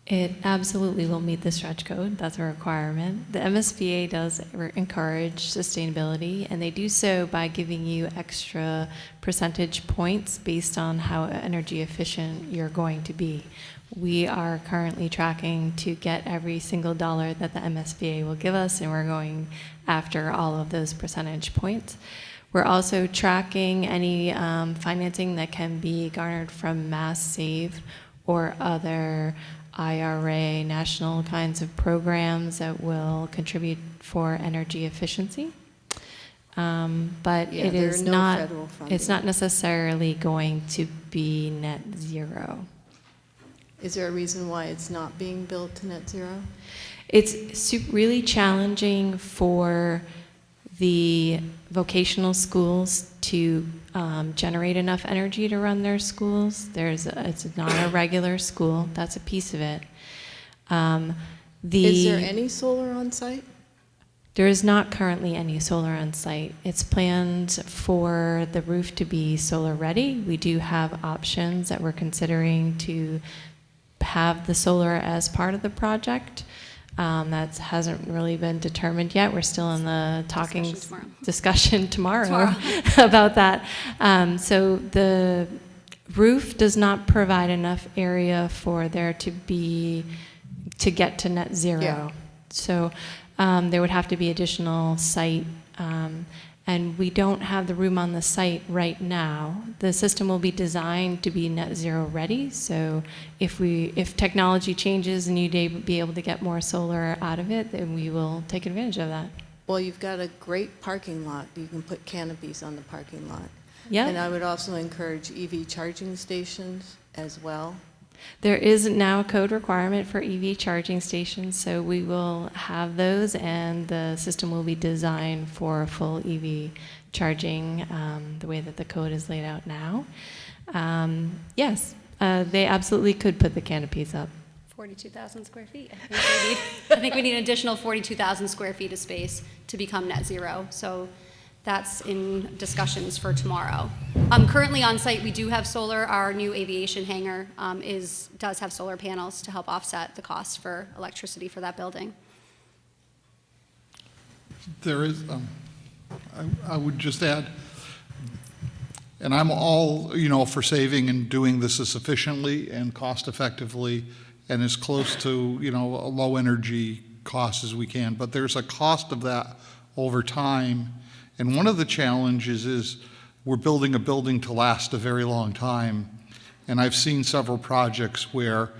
It absolutely will meet the stretch code. That's a requirement. The MSBA does encourage sustainability, and they do so by giving you extra percentage points based on how energy efficient you're going to be. We are currently tracking to get every single dollar that the MSBA will give us, and we're going after all of those percentage points. We're also tracking any financing that can be garnered from Mass Save or other IRA national kinds of programs that will contribute for energy efficiency. But Yeah, it there is are no not, federal funding. it's not necessarily going to be net zero. Is there a reason why it's not being built to net zero? It's really challenging for the vocational schools to generate enough energy to run their schools. It's not a regular school. That's a piece of it. Is there any solar on site? There is not currently any solar on site. It's planned for the roof to be solar ready. We do have options that we're considering to have the solar as part of the project. That hasn't really been determined yet. We're still in the discussion tomorrow about that. So the roof does not provide enough area for there to get to net zero. Yeah. So there would have to be additional site, and we don't have the room on the site right now. The system will be designed to be net zero ready, so if technology changes and you'd be able to get more solar out of it, then we will take advantage of that. Well, you've got a great parking lot. You can put canopies on the parking lot. Yeah. And I would also encourage EV charging stations as well. There is now a code requirement for EV charging stations, so we will have those, and the system will be designed for full EV charging the way that the code is laid out now. Yes, they absolutely could put the canopies up. 42,000 square feet. I think we need an additional 42,000 square feet of space to become net zero. So that's in discussions for tomorrow. Currently on site, we do have solar. Our new aviation hangar does have solar panels to help offset the costs for electricity for that building. There is, I would just add, and I'm all, for saving and doing this as efficiently and cost effectively and as close to, a low energy cost as we can, but there's a cost of that over time. And one of the challenges is we're building a building to last a very long time. And I've seen several projects where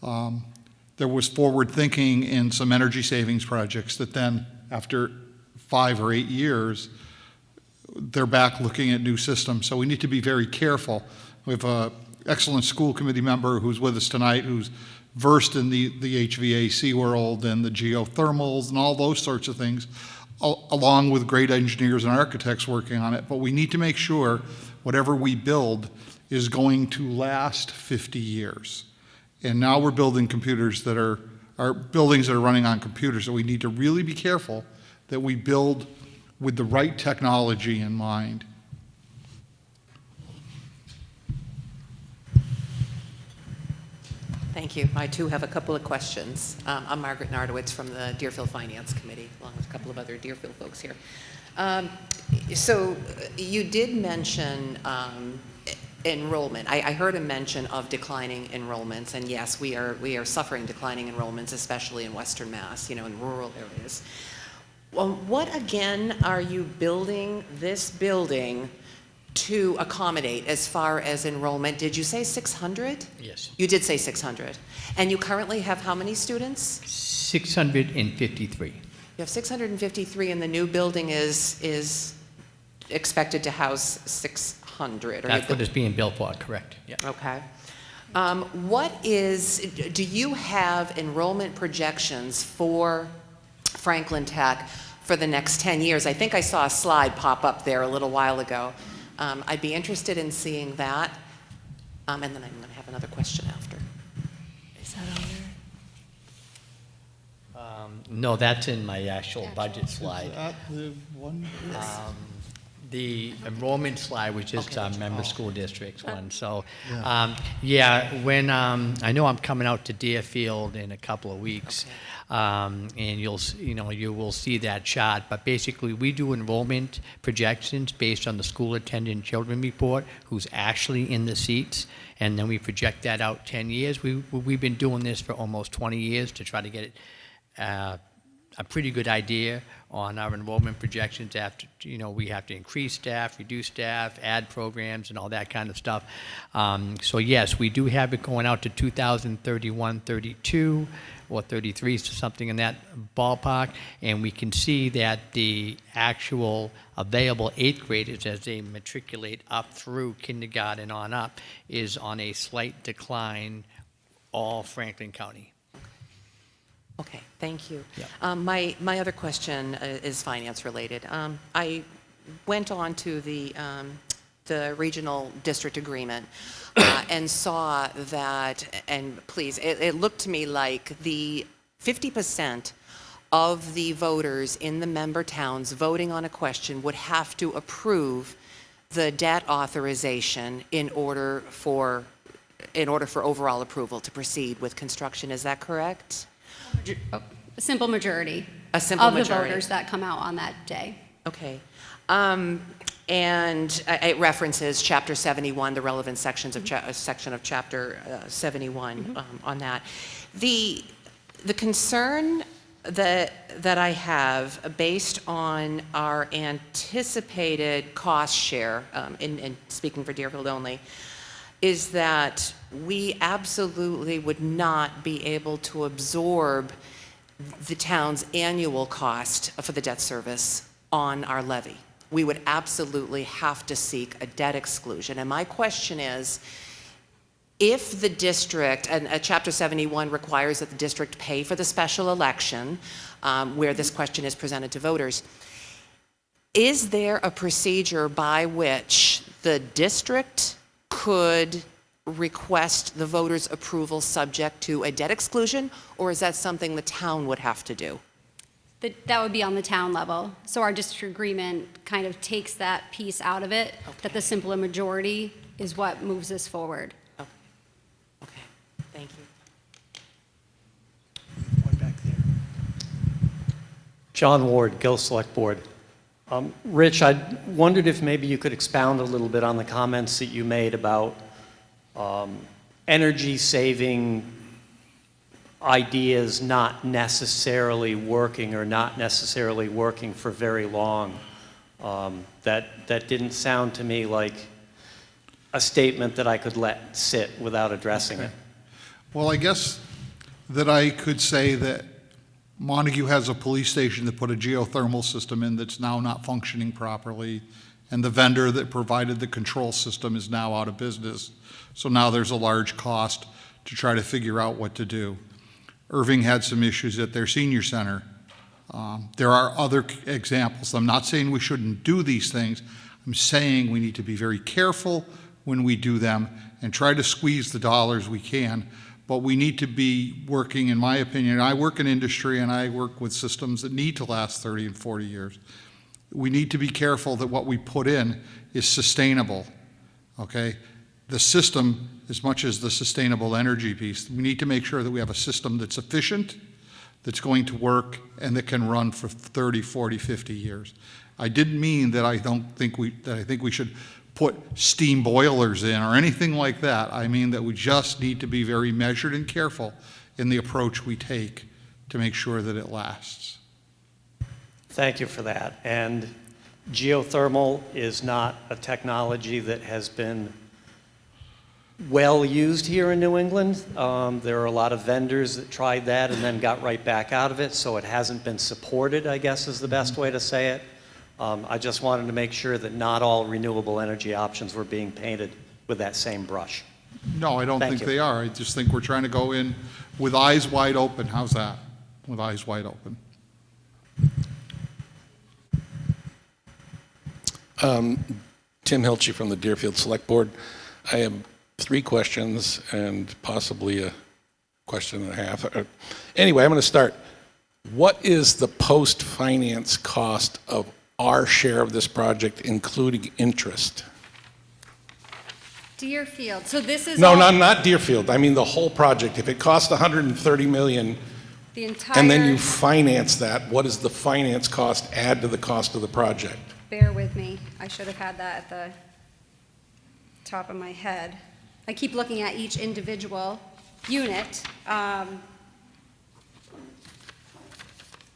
there was forward thinking in some energy savings projects that then after 5 or 8 years, they're back looking at new systems. So we need to be very careful. We have an excellent school committee member who's with us tonight who's versed in the HVAC world and the geothermals and all those sorts of things, along with great engineers and architects working on it. But we need to make sure whatever we build is going to last 50 years. And now we're building computers that are buildings that are running on computers, so we need to really be careful that we build with the right technology in mind. Thank you. I too have a couple of questions. I'm Margaret Nardowitz from the Deerfield Finance Committee, along with a couple of other Deerfield folks here. So you did mention enrollment. I heard a mention of declining enrollments, and yes, we are suffering declining enrollments, especially in Western Mass, in rural areas. Well, what again are you building this building to accommodate as far as enrollment? Did you say 600? Yes. You did say 600. And you currently have how many students? 653. You have 653, and the new building is expected to house 600. That's what is being built for, correct? Yeah. Okay. Do you have enrollment projections for Franklin Tech for the next 10 years? I think I saw a slide pop up there a little while ago. I'd be interested in seeing that. And then I'm going to have another question after. Is that on there? No, that's in my actual budget slide. Is that the one? The enrollment slide was just Okay. member school districts one. So, Yeah. when I know I'm coming out to Deerfield in a couple of weeks, and you will see that chart. But basically, we do enrollment projections based on the school attendant children report, who's actually in the seats, and then we project that out 10 years. We've been doing this for almost 20 years to try to get it. A pretty good idea on our enrollment projections after, we have to increase staff, reduce staff, add programs, and all that kind of stuff. So yes, we do have it going out to 2031, 32, or 33, so something in that ballpark. And we can see that the actual available 8th graders as they matriculate up through kindergarten on up is on a slight decline, all Franklin County. Okay, thank you. Yeah. My other question is finance related. I went on to the regional district agreement and saw that, and please, it looked to me like the 50% of the voters in the member towns voting on a question would have to approve the debt authorization in order for overall approval to proceed with construction. Is that correct? A simple majority. A simple of majority. the voters that come out on that day. Okay. And it references Chapter 71, the relevant sections of section of Chapter 71 on that. The concern that I have, based on our anticipated cost share, in speaking for Deerfield only, is that we absolutely would not be able to absorb the town's annual cost for the debt service on our levy. We would absolutely have to seek a debt exclusion. And my question is, if the district, and Chapter 71 requires that the district pay for the special election, where this question is presented to voters, is there a procedure by which the district could request the voters' approval subject to a debt exclusion, or is that something the town would have to do? That would be on the town level. So our district agreement kind of takes that piece out of it, that the simple majority is what moves us forward. Oh, okay, thank you. One back there. John Ward, Gill Select Board. Rich, I wondered if maybe you could expound a little bit on the comments that you made about energy-saving ideas not necessarily working or not necessarily working for very long. That didn't sound to me like a statement that I could let sit without addressing it. Well, I guess that I could say that Montague has a police station that put a geothermal system in that's now not functioning properly, and the vendor that provided the control system is now out of business. So now there's a large cost to try to figure out what to do. Irving had some issues at their senior center. There are other examples. I'm not saying we shouldn't do these things. I'm saying we need to be very careful when we do them and try to squeeze the dollars we can. But we need to be working, in my opinion, I work in industry and I work with systems that need to last 30 and 40 years. We need to be careful that what we put in is sustainable, okay? The system, as much as the sustainable energy piece, we need to make sure that we have a system that's efficient, that's going to work, and that can run for 30, 40, 50 years. I didn't mean that I think we should put steam boilers in or anything like that. I mean that we just need to be very measured and careful in the approach we take to make sure that it lasts. Thank you for that. And geothermal is not a technology that has been well used here in New England. There are a lot of vendors that tried that and then got right back out of it, so it hasn't been supported, I guess is the best way to say it. I just wanted to make sure that not all renewable energy options were being painted with that same brush. No, I don't Thank think you. they are. I just think we're trying to go in with eyes wide open. How's that? With eyes wide open. Tim Hilchey from the Deerfield Select Board. I have 3 questions and possibly a question and a half. Anyway, I'm going to start. What is the post-finance cost of our share of this project, including interest? Deerfield, so this is No, all- not Deerfield. I mean the whole project. If it costs $130 million the entire. and then you finance that, what does the finance cost add to the cost of the project? Bear with me. I should have had that at the top of my head. I keep looking at each individual unit.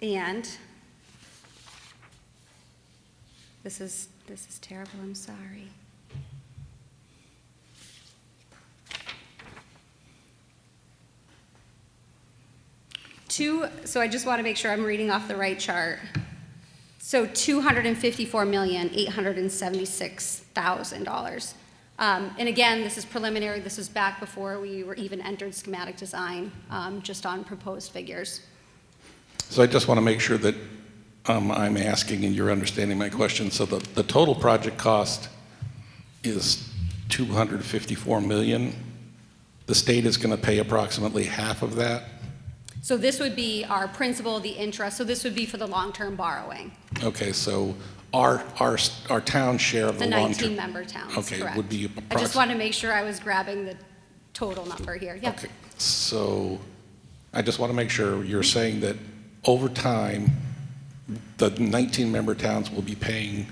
And this is terrible, I'm sorry. So I just want to make sure I'm reading off the right chart. So $254,876,000. And again, this is preliminary. This is back before we were even entered schematic design, just on proposed figures. So I just want to make sure that I'm asking and you're understanding my question. So the total project cost is $254 million. The state is going to pay approximately half of that. So this would be our principal, the interest, so this would be for the long-term borrowing, Okay, so our town share of the the long-term. 19-member towns, Okay, correct. would be I just approximately. wanted to make sure I was grabbing the total number here, yeah. Okay, so I just want to make sure you're saying that over time, the 19-member towns will be paying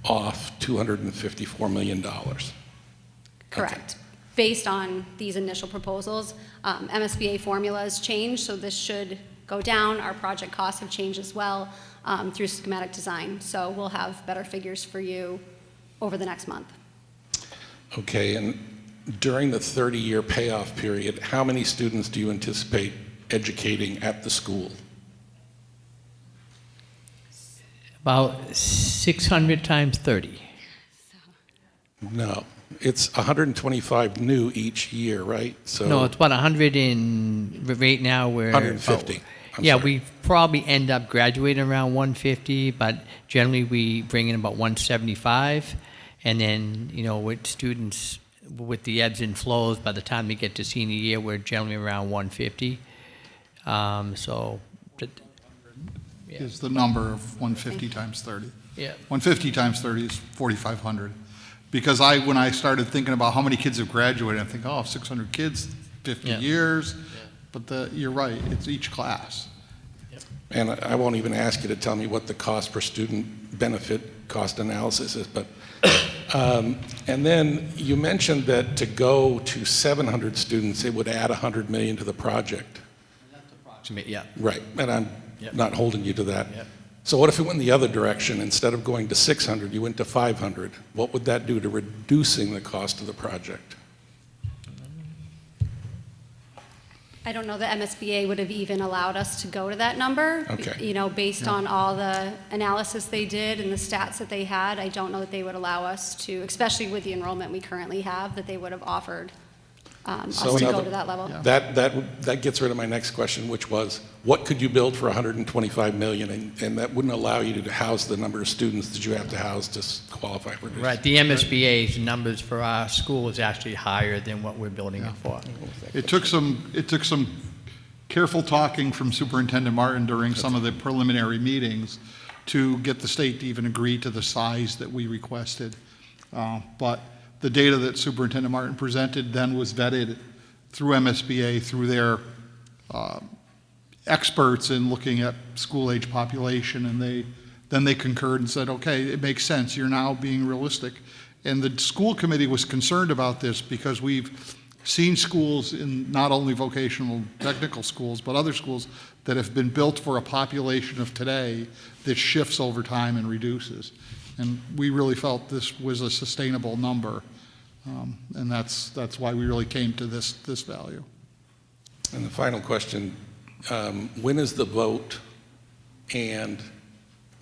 off $254 million. Correct. Based on these initial proposals, MSBA formulas changed, so this should go down. Our project costs have changed as well through schematic design. So we'll have better figures for you over the next month. Okay, and during the 30-year payoff period, how many students do you anticipate educating at the school? About 600 times 30. No, it's 125 new each year, right? So No, it's about 100 in, right now we're. 150. I'm Yeah, sorry. we probably end up graduating around 150, but generally we bring in about 175. And then, with students, with the ebbs and flows, by the time they get to senior year, we're generally around 150. So, Is the number of 150 times 30. yeah. 150 times 30 is 4,500. Because when I started thinking about how many kids have graduated, I think, 600 kids, 50 Yeah. years. But you're right, it's each class. And I won't even ask you to tell me what the cost per student benefit cost analysis is, but, and then you mentioned that to go to 700 students, it would add 100 million to the project. Yeah. Right, and I'm Yep. not holding you to that. Yep. So what if it went the other direction? Instead of going to 600, you went to 500. What would that do to reducing the cost of the project? I don't know that MSBA would have even allowed us to go to that number. Okay. Based on all the analysis they did and the stats that they had, I don't know that they would allow us to, especially with the enrollment we currently have, that they would have offered us So to in go other- to that level. That gets rid of my next question, which was, what could you build for 125 million? And that wouldn't allow you to house the number of students that you have to house to qualify for this. Right, the MSBA's numbers for our school is actually higher than what we're building it for. It took some careful talking from Superintendent Martin during some of the preliminary meetings to get the state to even agree to the size that we requested. But the data that Superintendent Martin presented then was vetted through MSBA, through their experts in looking at school-age population, and then they concurred and said, okay, it makes sense, you're now being realistic. And the school committee was concerned about this because we've seen schools in not only vocational technical schools, but other schools that have been built for a population of today that shifts over time and reduces. And we really felt this was a sustainable number. And that's why we really came to this value. And the final question, when is the vote, and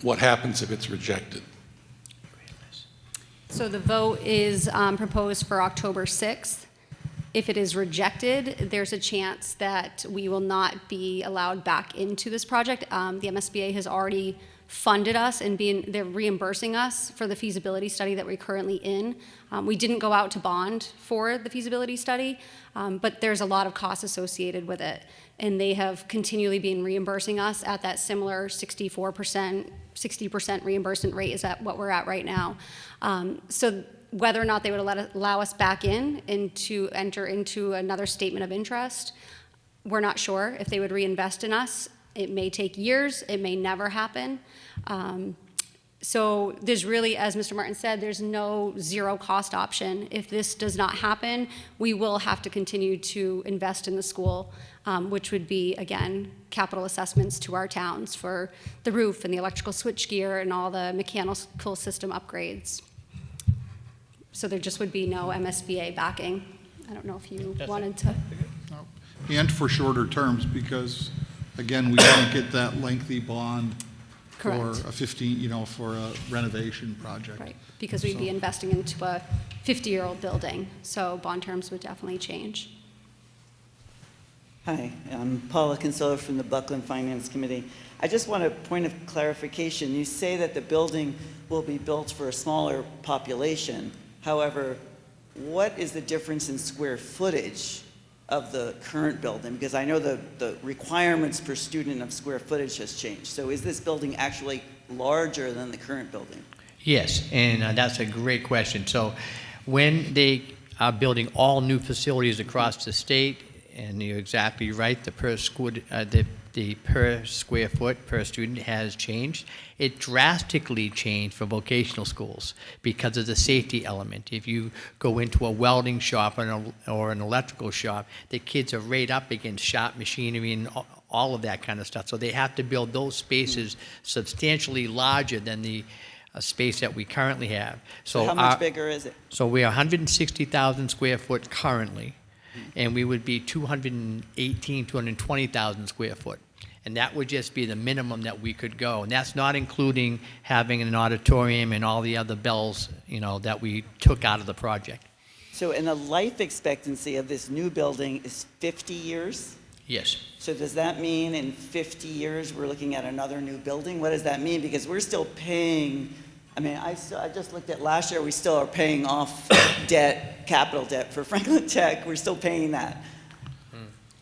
what happens if it's rejected? So the vote is proposed for October 6th. If it is rejected, there's a chance that we will not be allowed back into this project. The MSBA has already funded us and they're reimbursing us for the feasibility study that we're currently in. We didn't go out to bond for the feasibility study, but there's a lot of costs associated with it. And they have continually been reimbursing us at that similar 64%, 60% reimbursement rate is at what we're at right now. So whether or not they would allow us back in and to enter into another statement of interest, we're not sure if they would reinvest in us. It may take years, it may never happen. So there's really, as Mr. Martin said, there's no zero cost option. If this does not happen, we will have to continue to invest in the school, which would be, again, capital assessments to our towns for the roof and the electrical switchgear and all the mechanical system upgrades. So there just would be no MSBA backing. I don't know if you wanted to. And for shorter terms, because, again, we don't get that lengthy bond for Correct. a 15, for a renovation project. Right, because we'd be investing into a 50-year-old building, so bond terms would definitely change. Hi, I'm Paula Kinsella from the Buckland Finance Committee. I just want a point of clarification. You say that the building will be built for a smaller population. However, what is the difference in square footage of the current building? Because I know the requirements per student of square footage has changed. So is this building actually larger than the current building? Yes, and that's a great question. So when they are building all new facilities across the state, and you're exactly right, the per square foot per student has changed. It drastically changed for vocational schools because of the safety element. If you go into a welding shop or an electrical shop, the kids are right up against shop machinery and all of that kind of stuff. So they have to build those spaces substantially larger than the space that we currently have. So how much bigger is it? So we are 160,000 square foot currently, and we would be 220,000 square foot. And that would just be the minimum that we could go. And that's not including having an auditorium and all the other bells, that we took out of the project. So, and the life expectancy of this new building is 50 years? Yes. So does that mean in 50 years we're looking at another new building? What does that mean? Because we're still paying, I just looked at last year, we still are paying off debt, capital debt for Franklin Tech. We're still paying that.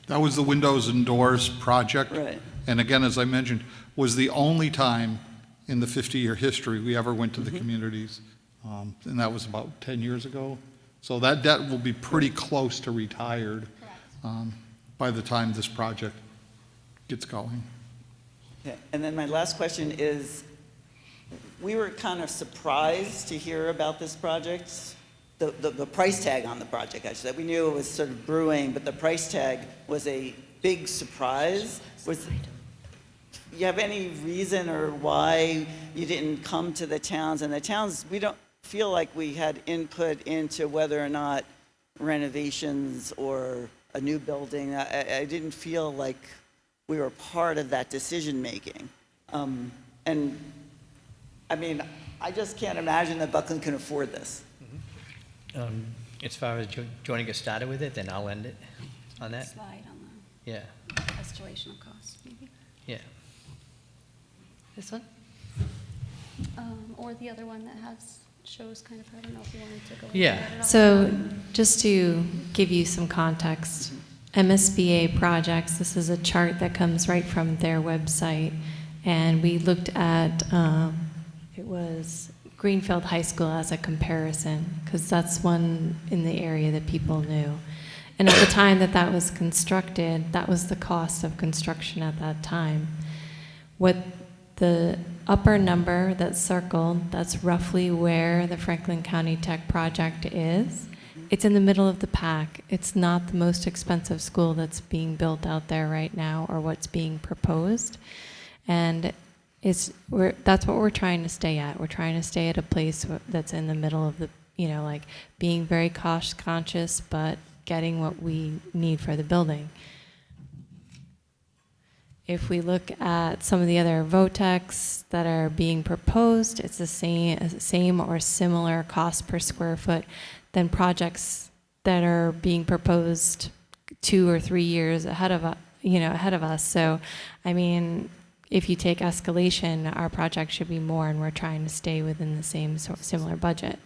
That was the windows and doors project. Right. And again, as I mentioned, was the only time in the 50-year history we ever went to the communities. And that was about 10 years ago. So that debt will be pretty close to retired by the time this project gets going. Okay. And then my last question is, we were kind of surprised to hear about this project, the price tag on the project, I should say. We knew it was sort of brewing, but the price tag was a big surprise. You have any reason or why you didn't come to the towns? And the towns, we don't feel like we had input into whether or not renovations or a new building. I didn't feel like we were part of that decision making. I just can't imagine that Buckland can afford this. As far as do you want to get started with it, then I'll end it on that. Slide on Yeah, the escalation of costs, maybe. yeah. This one? Or the other one that shows kind of, I don't know if you wanted to go. Yeah. into that at all. So just to give you some context, MSBA projects, this is a chart that comes right from their website. And we looked at, it was Greenfield High School as a comparison, because that's one in the area that people knew. And at the time that was constructed, that was the cost of construction at that time. What the upper number that's circled, that's roughly where the Franklin County Tech project is. It's in the middle of the pack. It's not the most expensive school that's being built out there right now or what's being proposed. And that's what we're trying to stay at. We're trying to stay at a place that's in the middle of the, being very cost conscious, but getting what we need for the building. if we look at some of the other VOTECs that are being proposed, it's the same or similar cost per square foot than projects that are being proposed 2 or 3 years ahead of us. So, I mean, if you take escalation, our project should be more, and we're trying to stay within the same similar budget.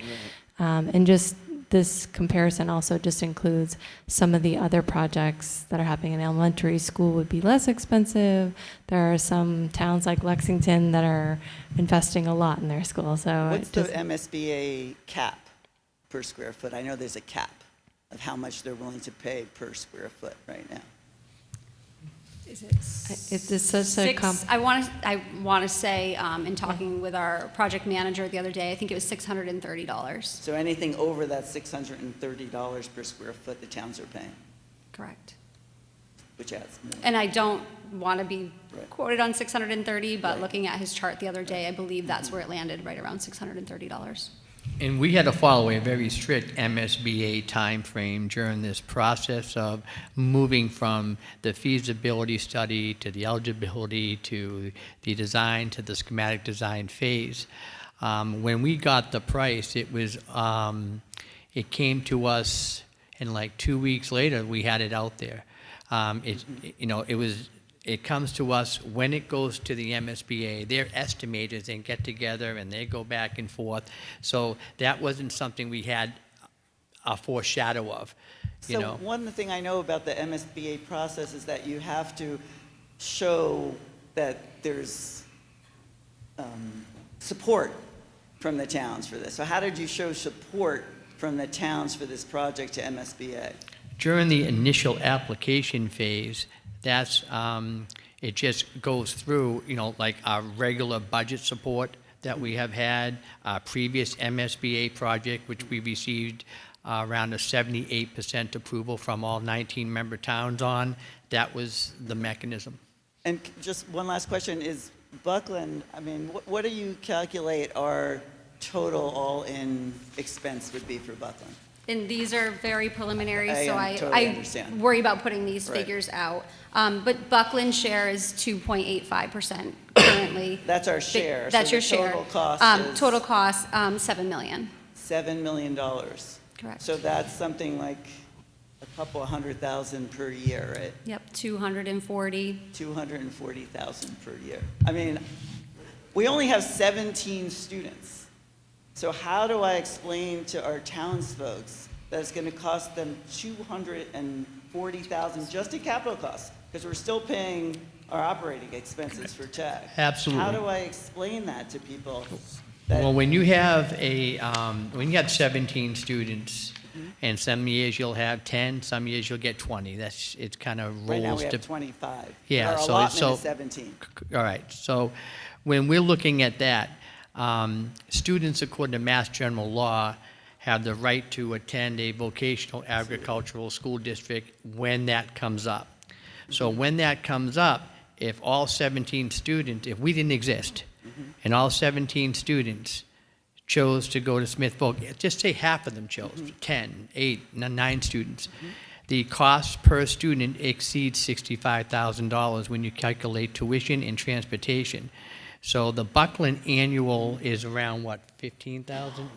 And just this comparison also just includes some of the other projects that are happening in elementary school would be less expensive. There are some towns like Lexington that are investing a lot in their school. So What's it the just, MSBA cap per square foot? I know there's a cap of how much they're willing to pay per square foot right now. Is it's such a I want to say, in talking with our project manager the other day, I think it was $630. So anything over that $630 per square foot, the towns are paying, Correct. which adds more. And I don't want to be Right. quoted on 630, but Right. looking at his chart the other day, I believe that's where it landed, right around $630. And we had to follow a very strict MSBA timeframe during this process of moving from the feasibility study to the eligibility to the design to the schematic design phase. When we got the price, it was it came to us, and like 2 weeks later, we had it out there. It comes to us when it goes to the MSBA. They're estimators and get together and they go back and forth. So that wasn't something we had a foreshadow of, you So know. one thing I know about the MSBA process is that you have to show that there's support from the towns for this. So how did you show support from the towns for this project to MSBA? During the initial application phase, that's, it just goes through, like our regular budget support that we have had, our previous MSBA project, which we received around a 78% approval from all 19 member towns on. That was the mechanism. And just one last question is, Buckland, I mean, what do you calculate our total all-in expense would be for Buckland? And these are very preliminary, so totally understand. worry about putting these Right. figures out. But Buckland's share is 2.85% currently. That's our share. That's so your the share. Total cost is Total cost, $7 million. $7 million. Correct. So that's something like a couple $100,000 per year, right? Yep, 240. 240,000 per year. I mean, we only have 17 students. So how do I explain to our townsfolk that it's going to cost them $240,000 just in capital costs? Because we're still paying our operating expenses for tech. Absolutely. How do I explain that to people? Well, when you have when you have 17 students, and some years you'll have 10, some years you'll get 20. It's kind of rolls. Right now we have to- 25. Yeah, Our so- allotment so- is 17. All right, so when we're looking at that, students, according to Mass General Law, have the right to attend a vocational agricultural school district when that comes up. So when that comes up, if all 17 students, if we didn't exist, and all 17 students chose to go to Smith Voc, just say half of them chose, 10, 8, 9 students, the cost per student exceeds $65,000 when you calculate tuition and transportation. So the Buckland annual is around, what, 15,000?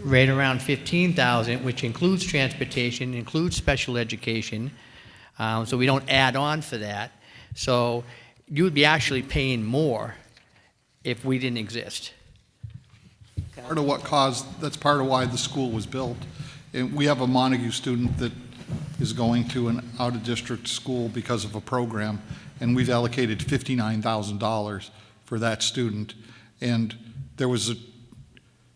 Right around 15,000, which includes transportation, includes special education. So we don't add on for that. So you would be actually paying more if we didn't exist. That's part of why the school was built. And we have a Montague student that is going to an out-of-district school because of a program, and we've allocated $59,000 for that student. And there was a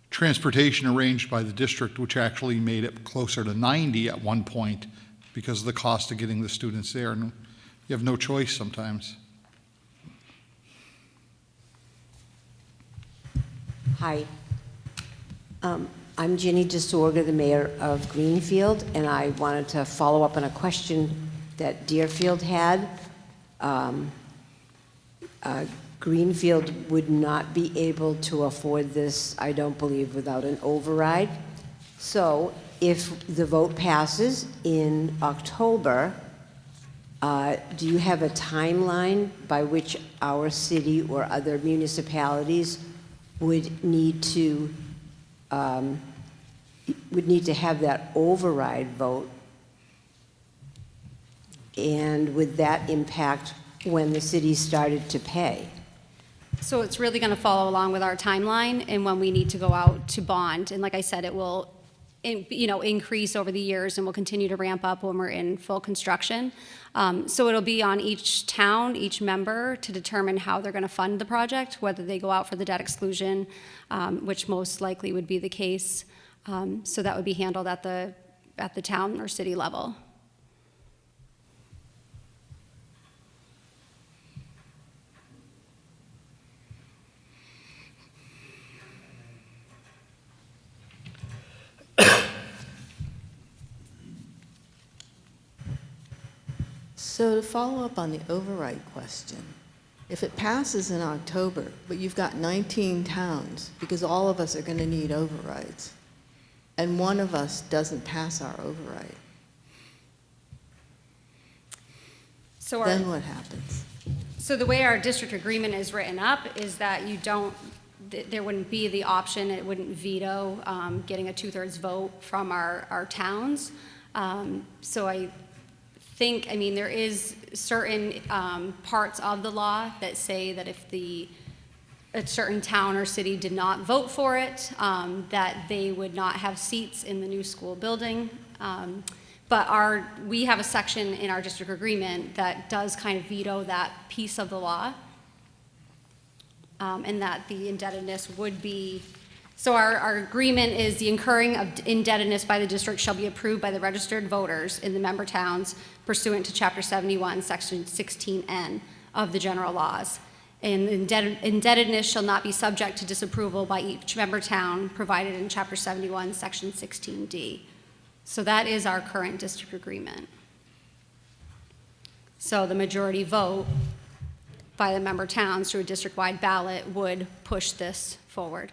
transportation arranged by the district, which actually made it closer to 90 at one point because of the cost of getting the students there. And you have no choice sometimes. Hi. I'm Ginny DeSorga, the mayor of Greenfield, and I wanted to follow up on a question that Deerfield had. Greenfield would not be able to afford this, I don't believe, without an override. So if the vote passes in October, Do you have a timeline by which our city or other municipalities would need to have that override vote? And would that impact when the city started to pay? So it's really going to follow along with our timeline and when we need to go out to bond. And like I said, it will, increase over the years and will continue to ramp up when we're in full construction. So it'll be on each town, each member, to determine how they're going to fund the project, whether they go out for the debt exclusion, which most likely would be the case. So that would be handled at the town or city level. So to follow up on the override question, if it passes in October, but you've got 19 towns, because all of us are going to need overrides, and one of us doesn't pass our override, So then what happens? So the way our district agreement is written up is that there wouldn't be the option, it wouldn't veto getting a 2/3 vote from our towns. So I think, there is certain parts of the law that say that if a certain town or city did not vote for it, that they would not have seats in the new school building. But we have a section in our district agreement that does kind of veto that piece of the law, and that the indebtedness would be, so our agreement is the incurring of indebtedness by the district shall be approved by the registered voters in the member towns pursuant to Chapter 71, Section 16N of the general laws. And indebtedness shall not be subject to disapproval by each member town provided in Chapter 71, Section 16D. So that is our current district agreement. So the majority vote by the member towns through a district-wide ballot would push this forward.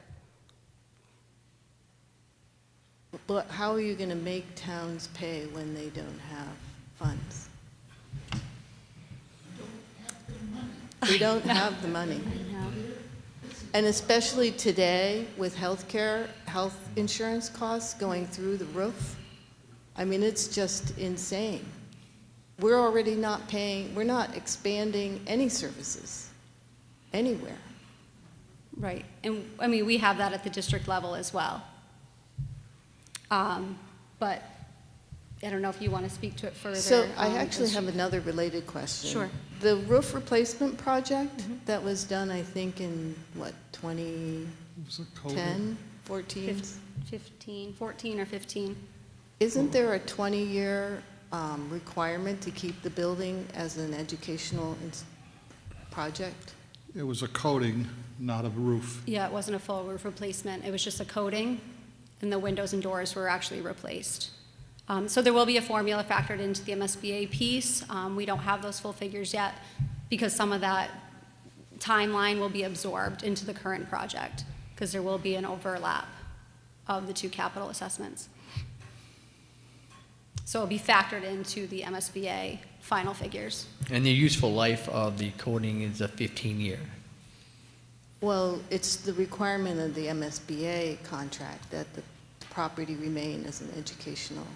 But how are you going to make towns pay when they don't have funds? We don't have the money. And especially today with health insurance costs going through the roof, it's just insane. We're already not paying, we're not expanding any services anywhere. Right, and we have that at the district level as well. But I don't know if you want to speak to it further. So I actually have another related question. Sure. The roof replacement project that was done, I think, in 2010, 14? 14 or 15. Isn't there a 20-year requirement to keep the building as an educational project? It was a coating, not a roof. Yeah, it wasn't a full roof replacement. It was just a coating, and the windows and doors were actually replaced. So there will be a formula factored into the MSBA piece. We don't have those full figures yet because some of that timeline will be absorbed into the current project because there will be an overlap of the two capital assessments. So it'll be factored into the MSBA final figures. And the useful life of the coating is a 15-year. Well, it's the requirement of the MSBA contract that the property remain as an educational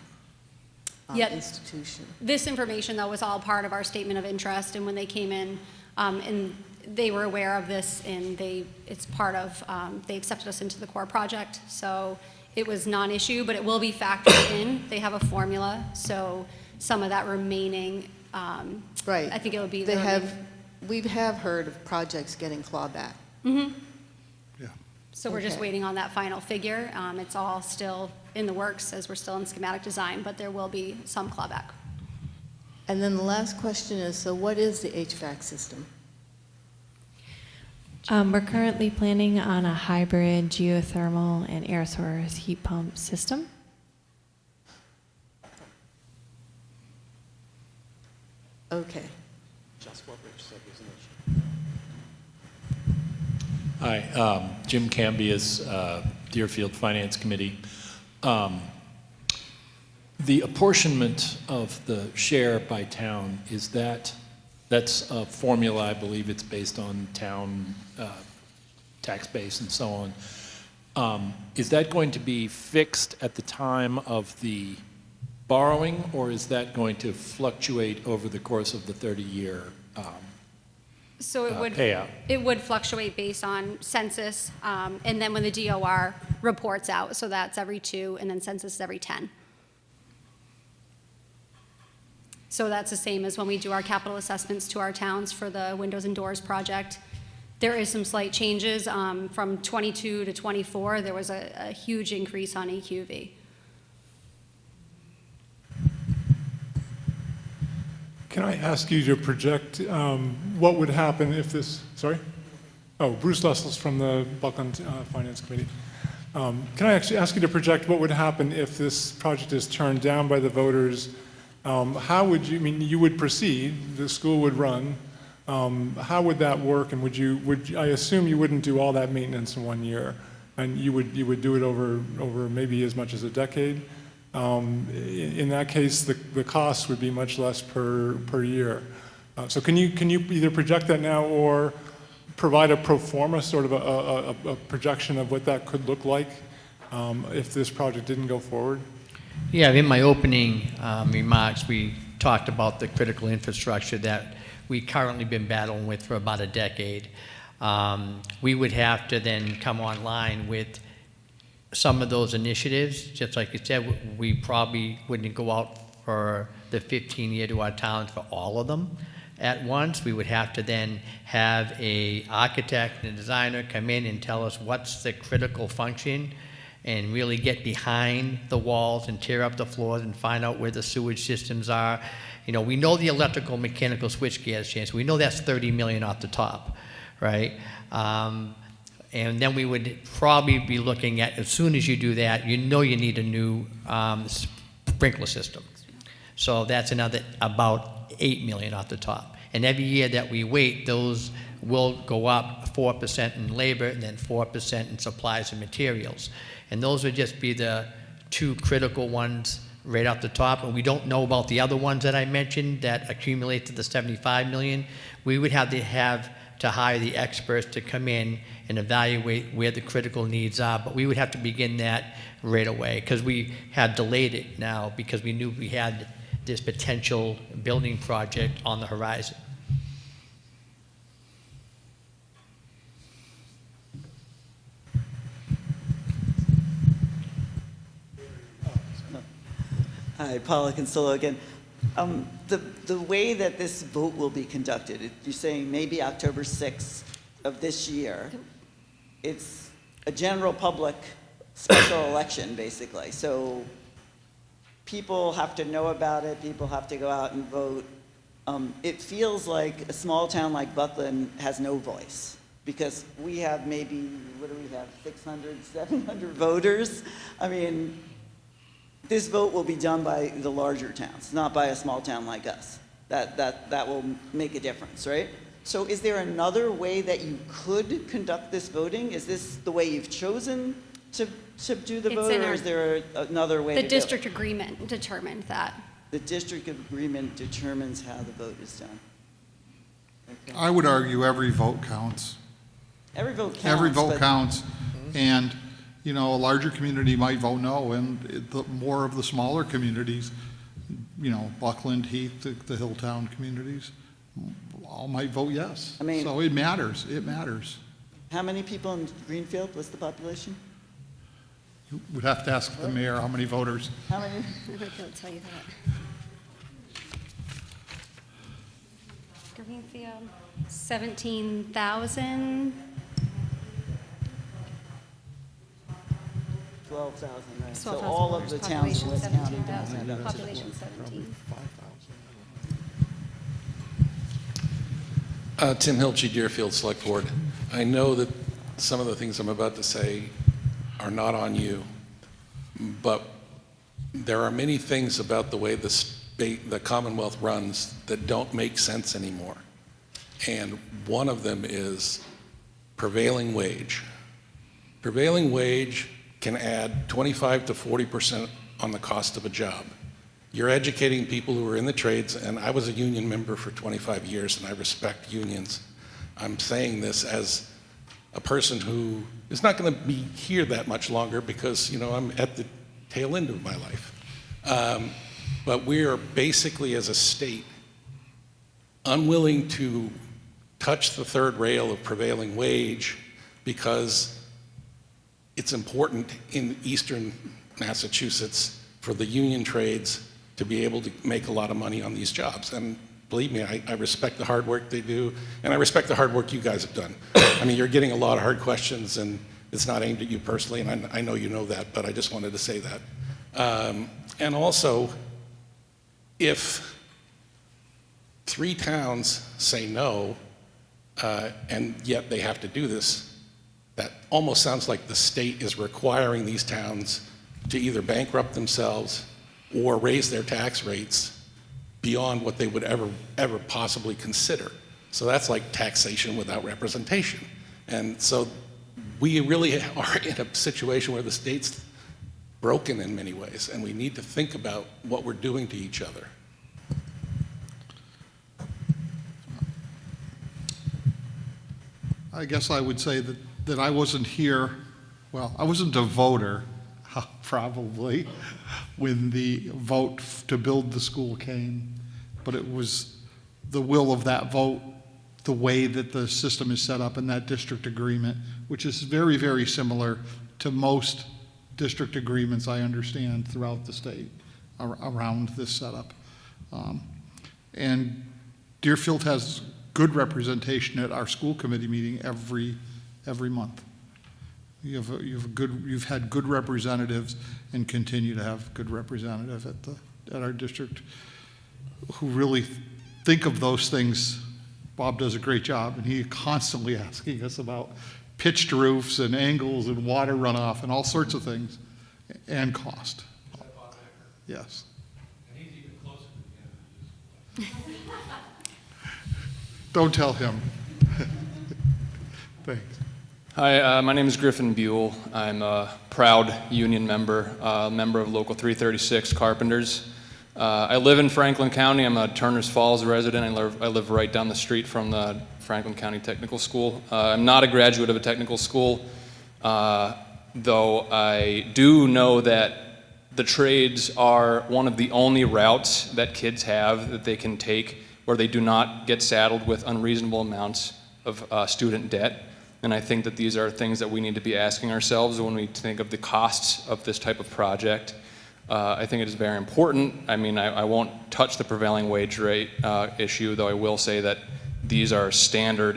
institution. This information, though, was all part of our statement of interest, and when they came in, and they were aware of this, and it's part of, they accepted us into the core project, so it was non-issue, but it will be factored in. They have a formula, so some of that remaining, Right. I think it will be. We have heard of projects getting clawback. Mm-hmm. Yeah. So we're just Okay. waiting on that final figure. It's all still in the works as we're still in schematic design, but there will be some clawback. And then the last question is, so what is the HVAC system? We're currently planning on a hybrid geothermal and air source heat pump system. Okay. Just what Rich said was an issue. Hi, Jim Cambias, Deerfield Finance Committee. The apportionment of the share by town, that's a formula, I believe it's based on town tax base and so on. Is that going to be fixed at the time of the borrowing, or is that going to fluctuate over the course of the 30-year So it would, payout? it would fluctuate based on census, and then when the DOR reports out, so that's every 2, and then census is every 10. So that's the same as when we do our capital assessments to our towns for the windows and doors project. There is some slight changes, from 22 to 24, there was a huge increase on EQV. Can I ask you to project what would happen if this, sorry? Oh, Bruce Lessels from the Buckland Finance Committee. Can I actually ask you to project what would happen if this project is turned down by the voters? How would you, I mean, you would proceed, the school would run. How would that work? And I assume you wouldn't do all that maintenance in 1 year, and you would do it over maybe as much as a decade? In that case, the cost would be much less per year. So can you either project that now or provide a pro forma, sort of a projection of what that could look like if this project didn't go forward? Yeah, in my opening remarks, we talked about the critical infrastructure that we currently been battling with for about a decade. We would have to then come online with some of those initiatives. Just like you said, we probably wouldn't go out for the 15-year to our towns for all of them at once. We would have to then have a architect and a designer come in and tell us what's the critical function, and really get behind the walls and tear up the floors and find out where the sewage systems are. You know, we know the electrical mechanical switchgear has changed. We know that's $30 million off the top, right? And then we would probably be looking at, as soon as you do that, you know you need a new sprinkler system. So that's another about $8 million off the top. And every year that we wait, those will go up 4% in labor and then 4% in supplies and materials. And those would just be the 2 critical ones right off the top. And we don't know about the other ones that I mentioned that accumulate to the $75 million. We would have to hire the experts to come in and evaluate where the critical needs are, but we would have to begin that right away, because we had delayed it now because we knew we had this potential building project on the horizon. Hi, Paula Consolo again. The way that this vote will be conducted, you're saying maybe October 6th of this year. It's a general public special election, basically. So people have to know about it. People have to go out and vote. It feels like a small town like Buckland has no voice, because we have maybe, what do we have, 600, 700 voters? I mean, this vote will be done by the larger towns, not by a small town like us. That will make a difference, right? So is there another way that you could conduct this voting? Is this the way you've chosen to do the vote, or is there another way to do it? The district agreement determined that. The district agreement determines how the vote is done. Okay. I would argue every vote counts. Every vote counts. Every vote but- counts. And, you know, a larger community might vote no, and the more of the smaller communities, you know, Buckland, Heath, the Hilltown communities, all might vote yes. I mean- So it matters. It matters. How many people in Greenfield? What's the population? You would have to ask the mayor how many voters. How many? I might be able to tell you that. Greenfield, 17,000. 12,000, right? So 12,000 all of voters, the towns in population West County. 17,000, don't have to population 17. Tim Hilchey, Deerfield Select Board. I know that some of the things I'm about to say are not on you, but there are many things about the way the Commonwealth runs that don't make sense anymore. And one of them is prevailing wage. Prevailing wage can add 25 to 40% on the cost of a job. You're educating people who are in the trades, and I was a union member for 25 years, and I respect unions. I'm saying this as a person who is not going to be here that much longer because, you know, I'm at the tail end of my life. But we are basically, as a state, unwilling to touch the third rail of prevailing wage because it's important in eastern Massachusetts for the union trades to be able to make a lot of money on these jobs. And believe me, I respect the hard work they do, and I respect the hard work you guys have done. I mean, you're getting a lot of hard questions, and it's not aimed at you personally, and I know you know that, but I just wanted to say that. And also, if 3 towns say no, and yet they have to do this, that almost sounds like the state is requiring these towns to either bankrupt themselves or raise their tax rates beyond what they would ever possibly consider. So that's like taxation without representation. And so we really are in a situation where the state's broken in many ways, and we need to think about what we're doing to each other. I guess I would say that I wasn't here, well, I wasn't a voter, probably, when the vote to build the school came, but it was the will of that vote, the way that the system is set up in that district agreement, which is very, very similar to most district agreements I understand throughout the state around this setup. And Deerfield has good representation at our school committee meeting every month. You've had good representatives and continue to have good representatives at our district who really think of those things. Bob does a great job, and he's constantly asking us about pitched roofs and angles and water runoff and all sorts of things, and cost. Yes. And he's even closer to the end of this. Don't tell him. Thanks. Hi, my name is Griffin Buell. I'm a proud union member, member of Local 336 Carpenters. I live in Franklin County. I'm a Turners Falls resident. I live right down the street from the Franklin County Technical School. I'm not a graduate of a technical school, though I do know that the trades are one of the only routes that kids have that they can take where they do not get saddled with unreasonable amounts of student debt. And I think that these are things that we need to be asking ourselves when we think of the costs of this type of project. I think it is very important. I mean, I won't touch the prevailing wage rate issue, though I will say that these are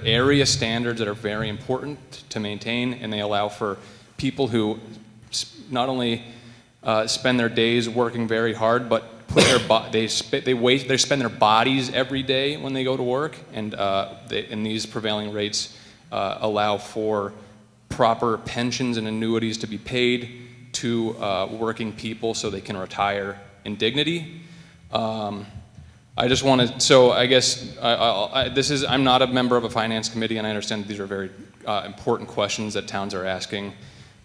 area standards that are very important to maintain, and they allow for people who not only spend their days working very hard, but put they spend their bodies every day when they go to work, and these prevailing rates allow for proper pensions and annuities to be paid to working people so they can retire in dignity. I just want to, so I guess I'm not a member of a finance committee, and I understand that these are very important questions that towns are asking.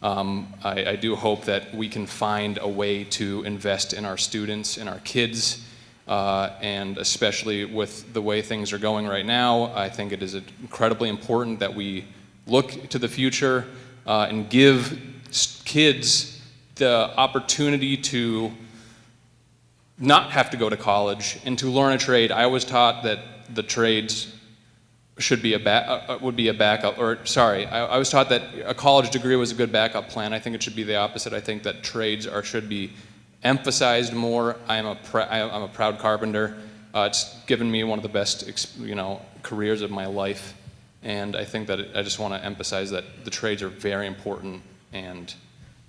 I do hope that we can find a way to invest in our students, in our kids, and especially with the way things are going right now, I think it is incredibly important that we look to the future and give kids the opportunity to not have to go to college and to learn a trade. I was taught that the trades should be would be a backup, or sorry, I was taught that a college degree was a good backup plan. I think it should be the opposite. I think that trades should be emphasized more. I'm a proud carpenter. It's given me one of the best, careers of my life, and I think that I just want to emphasize that the trades are very important, and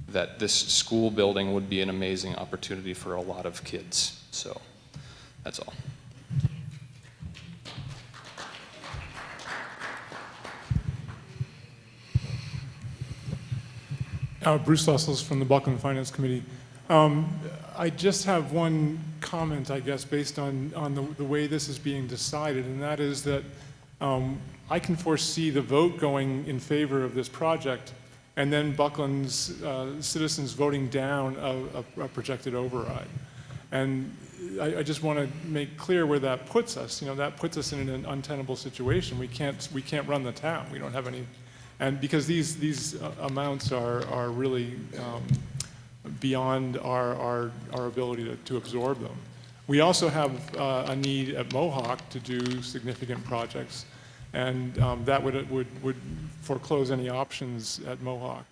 that this school building would be an amazing opportunity for a lot of kids. So, that's all. Bruce Lessels from the Buckland Finance Committee. I just have one comment, I guess, based on the way this is being decided, and that is that I can foresee the vote going in favor of this project, and then Buckland's citizens voting down a projected override. And I just want to make clear where that puts us. You know, that puts us in an untenable situation. We can't run the town. We don't have any, and because these amounts are really beyond our ability to absorb them. We also have a need at Mohawk to do significant projects, and that would foreclose any options at Mohawk.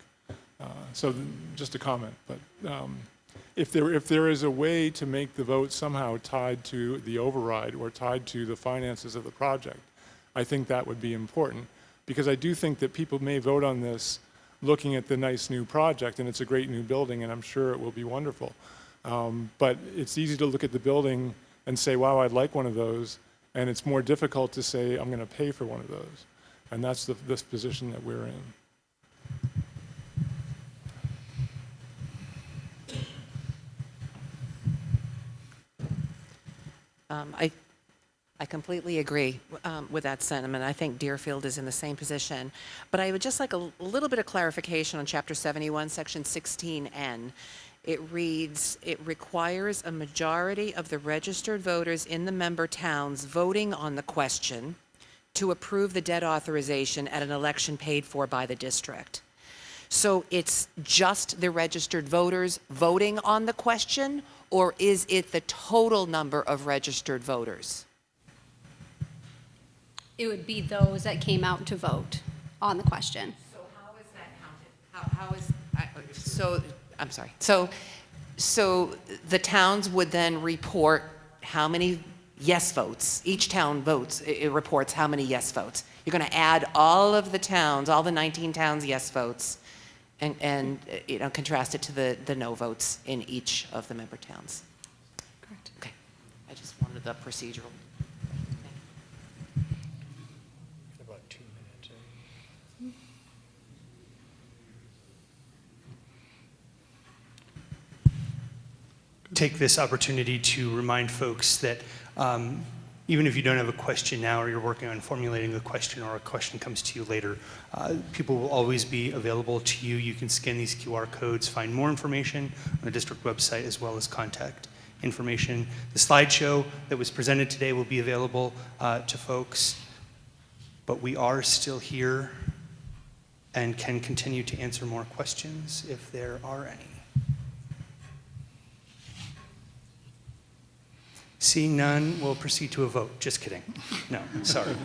So just a comment, but if there is a way to make the vote somehow tied to the override or tied to the finances of the project, I think that would be important, because I do think that people may vote on this looking at the nice new project, and it's a great new building, and I'm sure it will be wonderful. But it's easy to look at the building and say, wow, I'd like one of those, and it's more difficult to say, I'm going to pay for one of those. And that's this position that we're in. I completely agree with that sentiment. I think Deerfield is in the same position. But I would just like a little bit of clarification on Chapter 71, Section 16N. It reads, it requires a majority of the registered voters in the member towns voting on the question to approve the debt authorization at an election paid for by the district. So it's just the registered voters voting on the question, or is it the total number of registered voters? It would be those that came out to vote on the question. So how is that counted? I'm sorry. So the towns would then report how many yes votes. Each town votes, it reports how many yes votes. You're going to add all of the towns, all the 19 towns' yes votes, and you know, contrast it to the no votes in each of the member towns. Correct. Okay. I just wanted the procedural. About 2 minutes. Take this opportunity to remind folks that even if you don't have a question now, or you're working on formulating a question, or a question comes to you later, people will always be available to you. You can scan these QR codes, find more information on the district website, as well as contact information. The slideshow that was presented today will be available to folks, but we are still here and can continue to answer more questions if there are any. Seeing none, we'll proceed to a vote. Just kidding. No, sorry.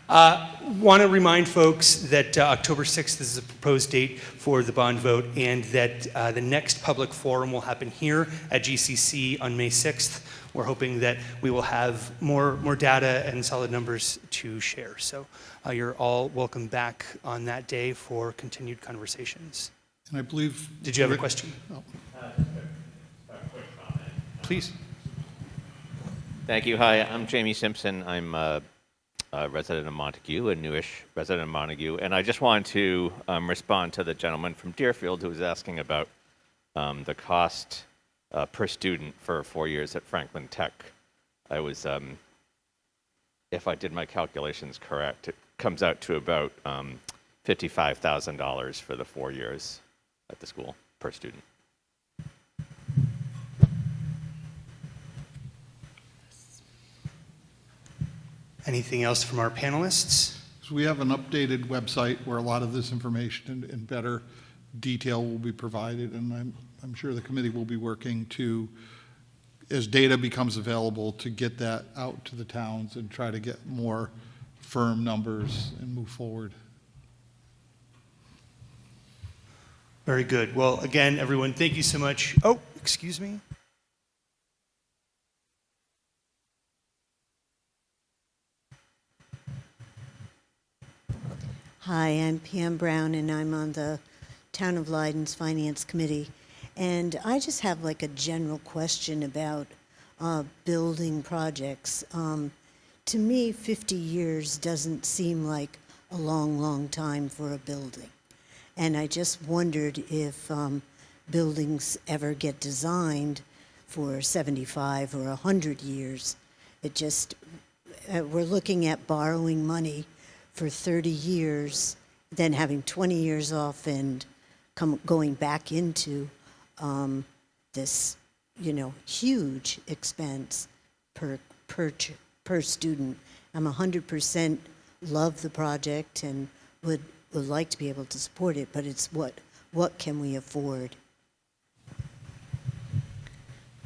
Want to remind folks that October 6th is the proposed date for the bond vote, and that the next public forum will happen here at GCC on May 6th. We're hoping that we will have more data and solid numbers to share. So you're all welcome back on that day for continued conversations. And I believe... Did you have a question? Oh. A quick comment. Please. Thank you. Hi, I'm Jamie Simpson. I'm a resident of Montague, a newish resident of Montague, and I just wanted to respond to the gentleman from Deerfield who was asking about the cost per student for 4 years at Franklin Tech. I was, if I did my calculations correct, it comes out to about $55,000 for the 4 years at the school per student. Anything else from our panelists? So we have an updated website where a lot of this information in better detail will be provided, and I'm sure the committee will be working to, as data becomes available, to get that out to the towns and try to get more firm numbers and move forward. Very good. Well, again, everyone, thank you so much. Oh, excuse me. Hi, I'm Pam Brown, and I'm on the Town of Leiden's Finance Committee. And I just have like a general question about building projects. To me, 50 years doesn't seem like a long, long time for a building. And I just wondered if buildings ever get designed for 75 or 100 years. It just, we're looking at borrowing money for 30 years, then having 20 years off and going back into this huge expense per student. I'm 100% love the project and would like to be able to support it, but it's what can we afford?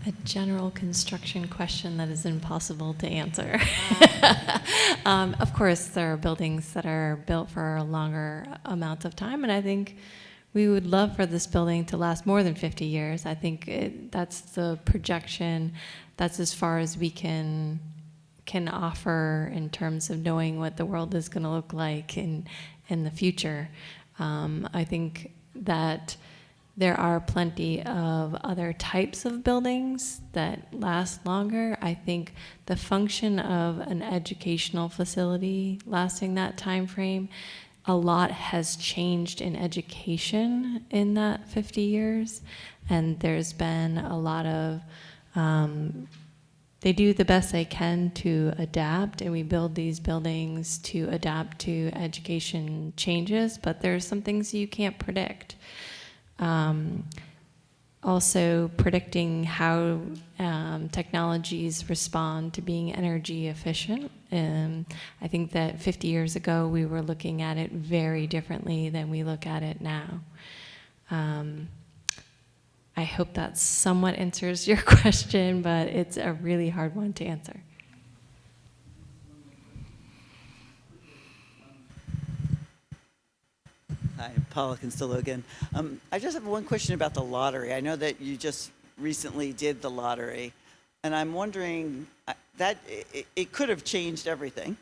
A general construction question that is impossible to answer. Of course, there are buildings that are built for longer amounts of time, and I think we would love for this building to last more than 50 years. I think that's the projection. That's as far as we can offer in terms of knowing what the world is going to look like in the future. I think that there are plenty of other types of buildings that last longer. I think the function of an educational facility lasting that time frame, a lot has changed in education in that 50 years, and there's been a lot of they do the best they can to adapt, and we build these buildings to adapt to education changes, but there's some things you can't predict. Also predicting how technologies respond to being energy efficient. I think that 50 years ago we were looking at it very differently than we look at it now. I hope that somewhat answers your question, but it's a really hard one to answer. Hi, Paula Consillo again. I just have one question about the lottery. I know that you just recently did the lottery, and I'm wondering that it could have changed everything.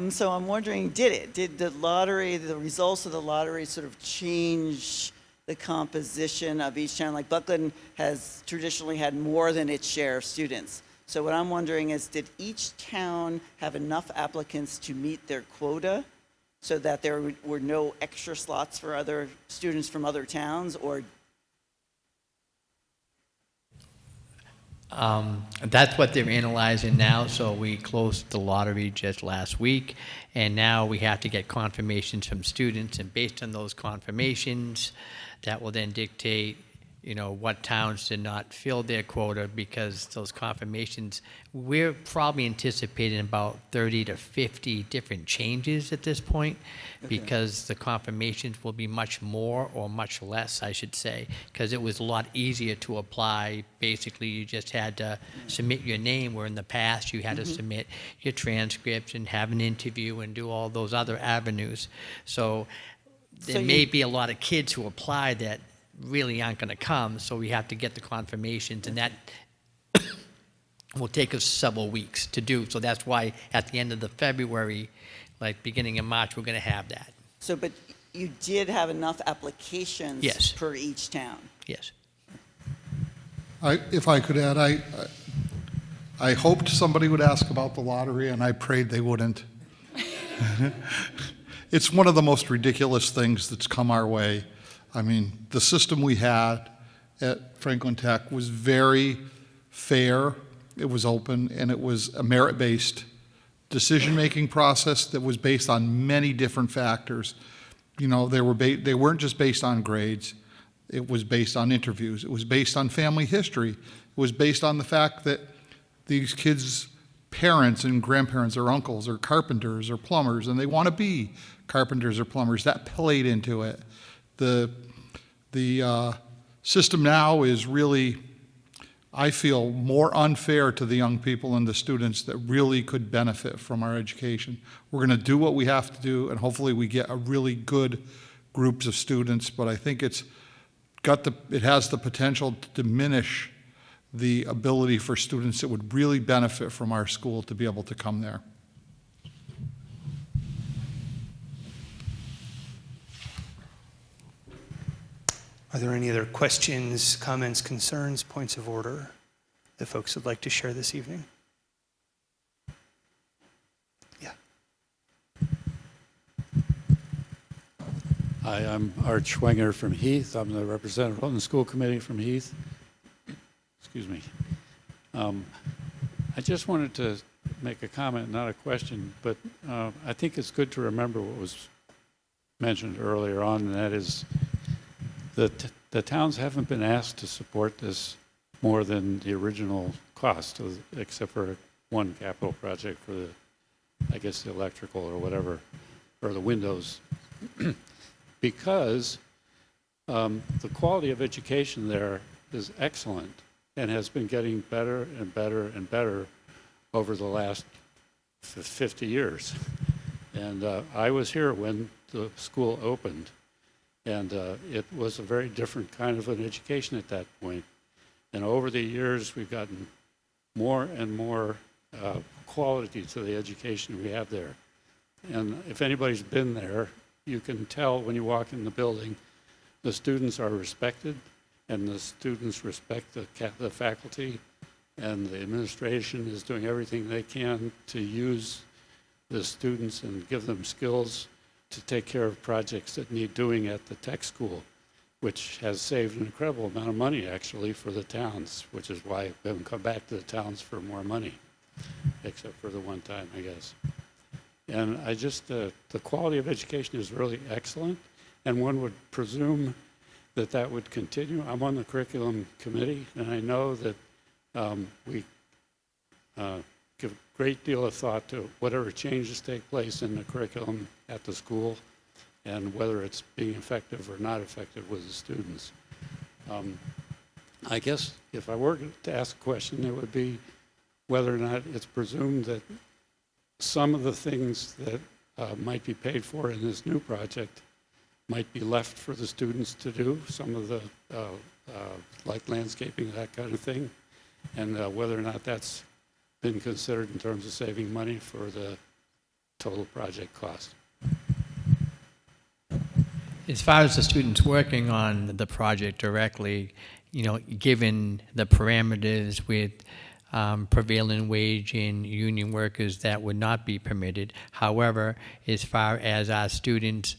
So I'm wondering, did the lottery, the results of the lottery sort of change the composition of each town? Like Buckland has traditionally had more than its share of students. So what I'm wondering is, did each town have enough applicants to meet their quota so that there were no extra slots for other students from other towns, or? That's what they're analyzing now. So we closed the lottery just last week, and now we have to get confirmations from students, and based on those confirmations, that will then dictate, what towns did not fill their quota, because those confirmations, we're probably anticipating about 30 to 50 different changes at this point, because the confirmations will be much more or much less, I should say, because it was a lot easier to apply. Basically, you just had to submit your name, where in the past you had to submit your transcripts and have an interview and do all those other avenues. So there may be a lot of kids who apply that really aren't going to come, so we have to get the confirmations, and that will take us several weeks to do. So that's why at the end of the February, like beginning of March, we're going to have that. So, but you did have enough applications per each town? Yes. If I could add, I hoped somebody would ask about the lottery, and I prayed they wouldn't. It's one of the most ridiculous things that's come our way. I mean, the system we had at Franklin Tech was very fair, it was open, and it was a merit-based decision-making process that was based on many different factors. They weren't just based on grades. It was based on interviews. It was based on family history. It was based on the fact that these kids' parents and grandparents or uncles are carpenters or plumbers, and they want to be carpenters or plumbers. That played into it. The system now is really, I feel, more unfair to the young people and the students that really could benefit from our education. We're going to do what we have to do, and hopefully we get a really good groups of students, but I think it has the potential to diminish the ability for students that would really benefit from our school to be able to come there. Are there any other questions, comments, concerns, points of order that folks would like to share this evening? Yeah. Hi, I'm Art Schwenger from Heath. I'm the representative on the school committee from Heath. Excuse me. I just wanted to make a comment, not a question, but I think it's good to remember what was mentioned earlier on, and that is that the towns haven't been asked to support this more than the original cost, except for one capital project for the, I guess, the electrical or whatever, or the windows, because the quality of education there is excellent and has been getting better and better and better over the last 50 years. And I was here when the school opened, and it was a very different kind of an education at that point. And over the years, we've gotten more and more quality to the education we have there. And if anybody's been there, you can tell when you walk in the building, the students are respected, and the students respect the faculty, and the administration is doing everything they can to use the students and give them skills to take care of projects that need doing at the tech school, which has saved an incredible amount of money, actually, for the towns, which is why we haven't come back to the towns for more money, except for the one time, I guess. And I just, the quality of education is really excellent, and one would presume that that would continue. I'm on the curriculum committee, and I know that we give a great deal of thought to whatever changes take place in the curriculum at the school and whether it's being effective or not effective with the students. I guess if I were to ask a question, it would be whether or not it's presumed that some of the things that might be paid for in this new project might be left for the students to do, some of the, like landscaping, that kind of thing, and whether or not that's been considered in terms of saving money for the total project cost. As far as the students working on the project directly, you know, given the parameters with prevailing wage and union workers, that would not be permitted. However, as far as our students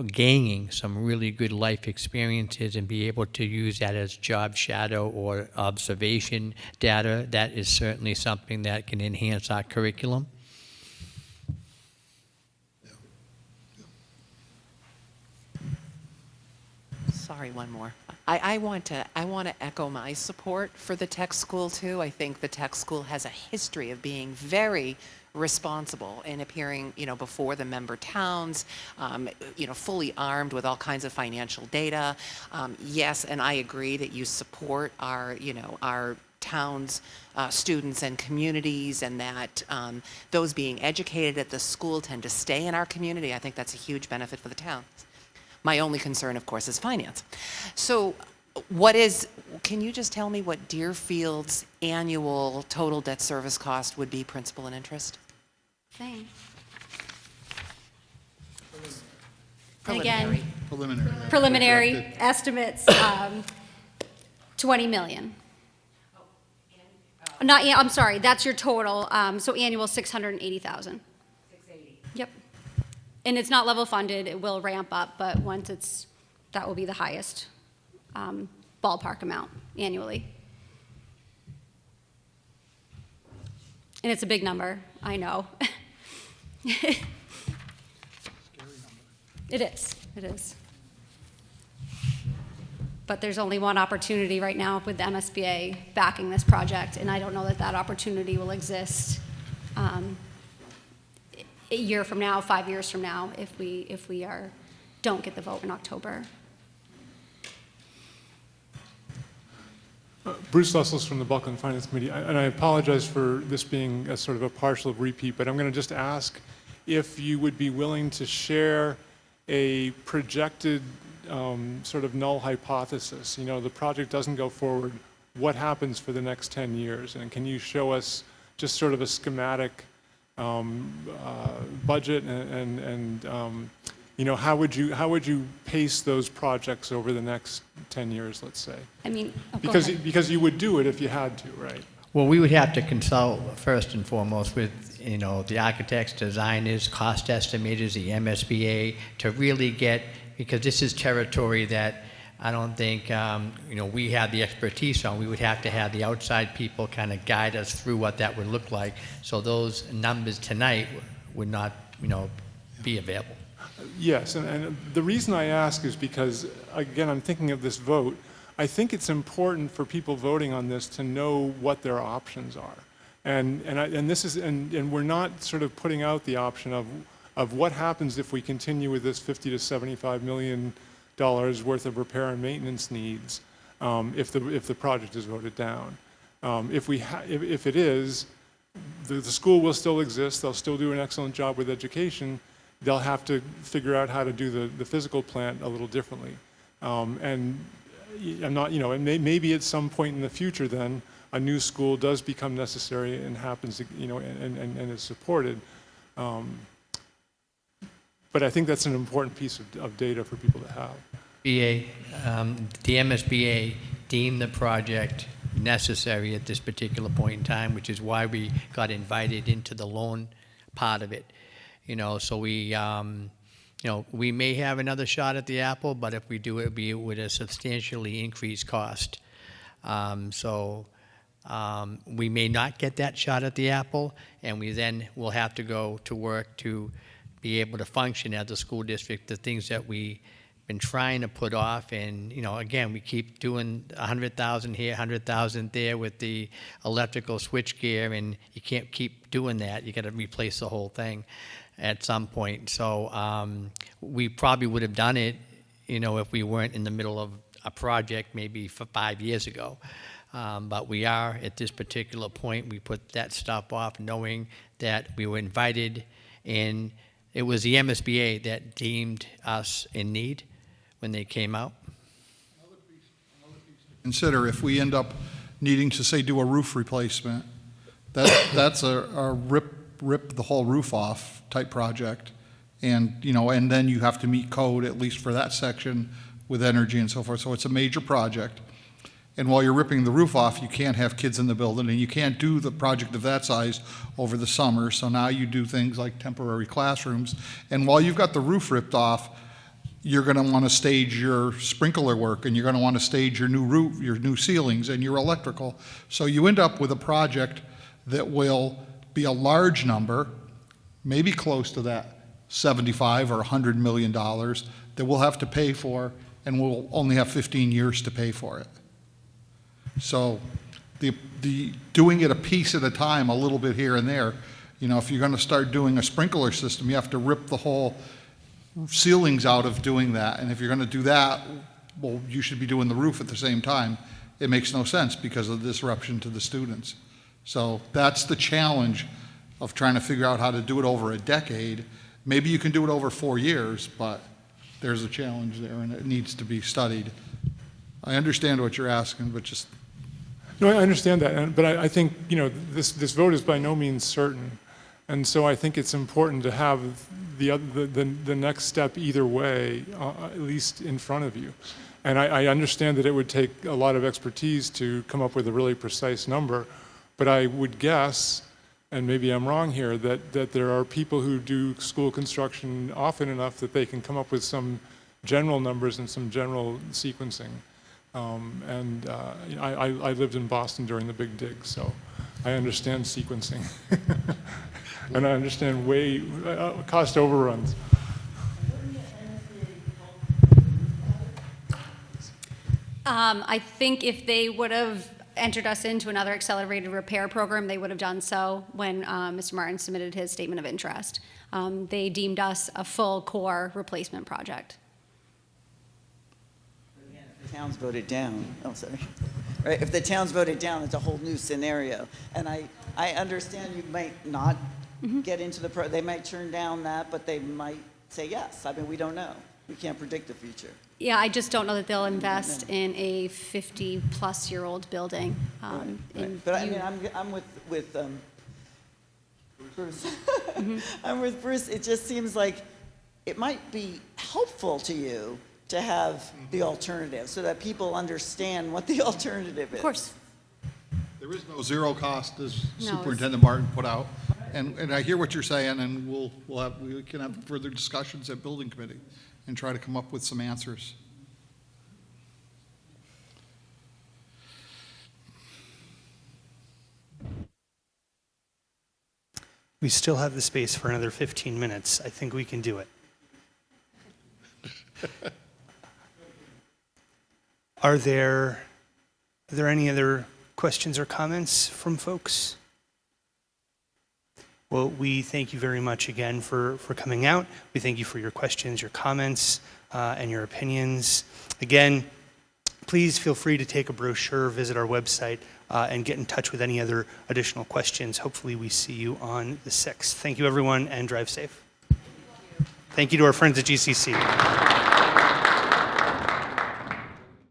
gaining some really good life experiences and be able to use that as job shadow or observation data, that is certainly something that can enhance our curriculum. Sorry, one more. I want to echo my support for the tech school too. I think the tech school has a history of being very responsible in appearing, you know, before the member towns, you know, fully armed with all kinds of financial data. Yes, and I agree that you support our, you know, our towns, students and communities, and that those being educated at the school tend to stay in our community. I think that's a huge benefit for the towns. My only concern, of course, is finance. So can you just tell me what Deerfield's annual total debt service cost would be, principal and interest? Same. Preliminary. Preliminary estimates, 20 million. I'm sorry, that's your total, so annual 680,000. 680. Yep. And it's not level funded, it will ramp up, but once that will be the highest ballpark amount annually. And it's a big number, I know. It is. But there's only one opportunity right now with the MSBA backing this project, and I don't know that opportunity will exist a year from now, 5 years from now, if we don't get the vote in October. Bruce Lessels from the Buckland Finance Committee, and I apologize for this being a sort of a partial repeat, but I'm going to just ask if you would be willing to share a projected sort of null hypothesis. You know, the project doesn't go forward, what happens for the next 10 years? And can you show us just sort of a schematic budget and you know, how would you pace those projects over the next 10 years, let's say? I mean, because you would do it if you had to, right? Well, we would have to consult first and foremost with, you know, the architects, designers, cost estimators, the MSBA, to really get, because this is territory that I don't think, you know, we have the expertise on. We would have to have the outside people kind of guide us through what that would look like. So those numbers tonight would not, you know, be available. Yes, and the reason I ask is because, again, I'm thinking of this vote. I think it's important for people voting on this to know what their options are. And we're not sort of putting out the option of what happens if we continue with this $50 to $75 million worth of repair and maintenance needs if the project is voted down. If it is, the school will still exist. They'll still do an excellent job with education. They'll have to figure out how to do the physical plant a little differently. And I'm not, you know, and maybe at some point in the future then a new school does become necessary and happens, you know, and is supported. But I think that's an important piece of data for people to have. The MSBA deemed the project necessary at this particular point in time, which is why we got invited into the loan part of it. You know, so we, you know, we may have another shot at the apple, but if we do, it would be with a substantially increased cost. We may not get that shot at the apple, and we then will have to go to work to be able to function as a school district, the things that we've been trying to put off. And, you know, again, we keep doing 100,000 here, 100,000 there with the electrical switchgear, and you can't keep doing that. You got to replace the whole thing at some point. So we probably would have done it, you know, if we weren't in the middle of a project maybe 5 years ago. But we are at this particular point. We put that stuff off knowing that we were invited, and it was the MSBA that deemed us in need when they came out. Consider if we end up needing to, say, do a roof replacement, that's a rip the whole roof off type project. And, you know, and then you have to meet code, at least for that section, with energy and so forth. So it's a major project. And while you're ripping the roof off, you can't have kids in the building, and you can't do the project of that size over the summer. So now you do things like temporary classrooms. And while you've got the roof ripped off, you're going to want to stage your sprinkler work, and you're going to want to stage your new roof, your new ceilings, and your electrical. So you end up with a project that will be a large number, maybe close to that $75 or $100 million that we'll have to pay for, and we'll only have 15 years to pay for it. So the doing it a piece at a time, a little bit here and there, you know, if you're going to start doing a sprinkler system, you have to rip the whole ceilings out of doing that. And if you're going to do that, well, you should be doing the roof at the same time. It makes no sense because of the disruption to the students. So that's the challenge of trying to figure out how to do it over a decade. Maybe you can do it over 4 years, but there's a challenge there, and it needs to be studied. I understand what you're asking, but just... No, I understand that, but I think, you know, this vote is by no means certain, and so I think it's important to have the next step either way, at least in front of you. And I understand that it would take a lot of expertise to come up with a really precise number, but I would guess, and maybe I'm wrong here, that there are people who do school construction often enough that they can come up with some general numbers and some general sequencing. I lived in Boston during the Big Dig, so I understand sequencing. And I understand cost overruns. I think if they would have entered us into another accelerated repair program, they would have done so when Mr. Martin submitted his statement of interest. They deemed us a full core replacement project. The town's voted down. Oh, sorry. Right, if the town's voted down, it's a whole new scenario. And I understand you might not get into they might turn down that, but they might say yes. I mean, we don't know. We can't predict the future. Yeah, I just don't know that they'll invest in a 50-plus-year-old building. Right. But I mean, I'm with Bruce. I'm with Bruce. It just seems like it might be helpful to you to have the alternative so that people understand what the alternative is. Of course. There is no zero cost, as Superintendent Martin put out. And I hear what you're saying, and we can have further discussions at Building Committee and try to come up with some answers. We still have the space for another 15 minutes. I think we can do it. Are there any other questions or comments from folks? Well, we thank you very much again for coming out. We thank you for your questions, your comments, and your opinions. Again, please feel free to take a brochure, visit our website, and get in touch with any other additional questions. Hopefully we see you on the 6th. Thank you, everyone, and drive safe. Thank you to our friends at GCC.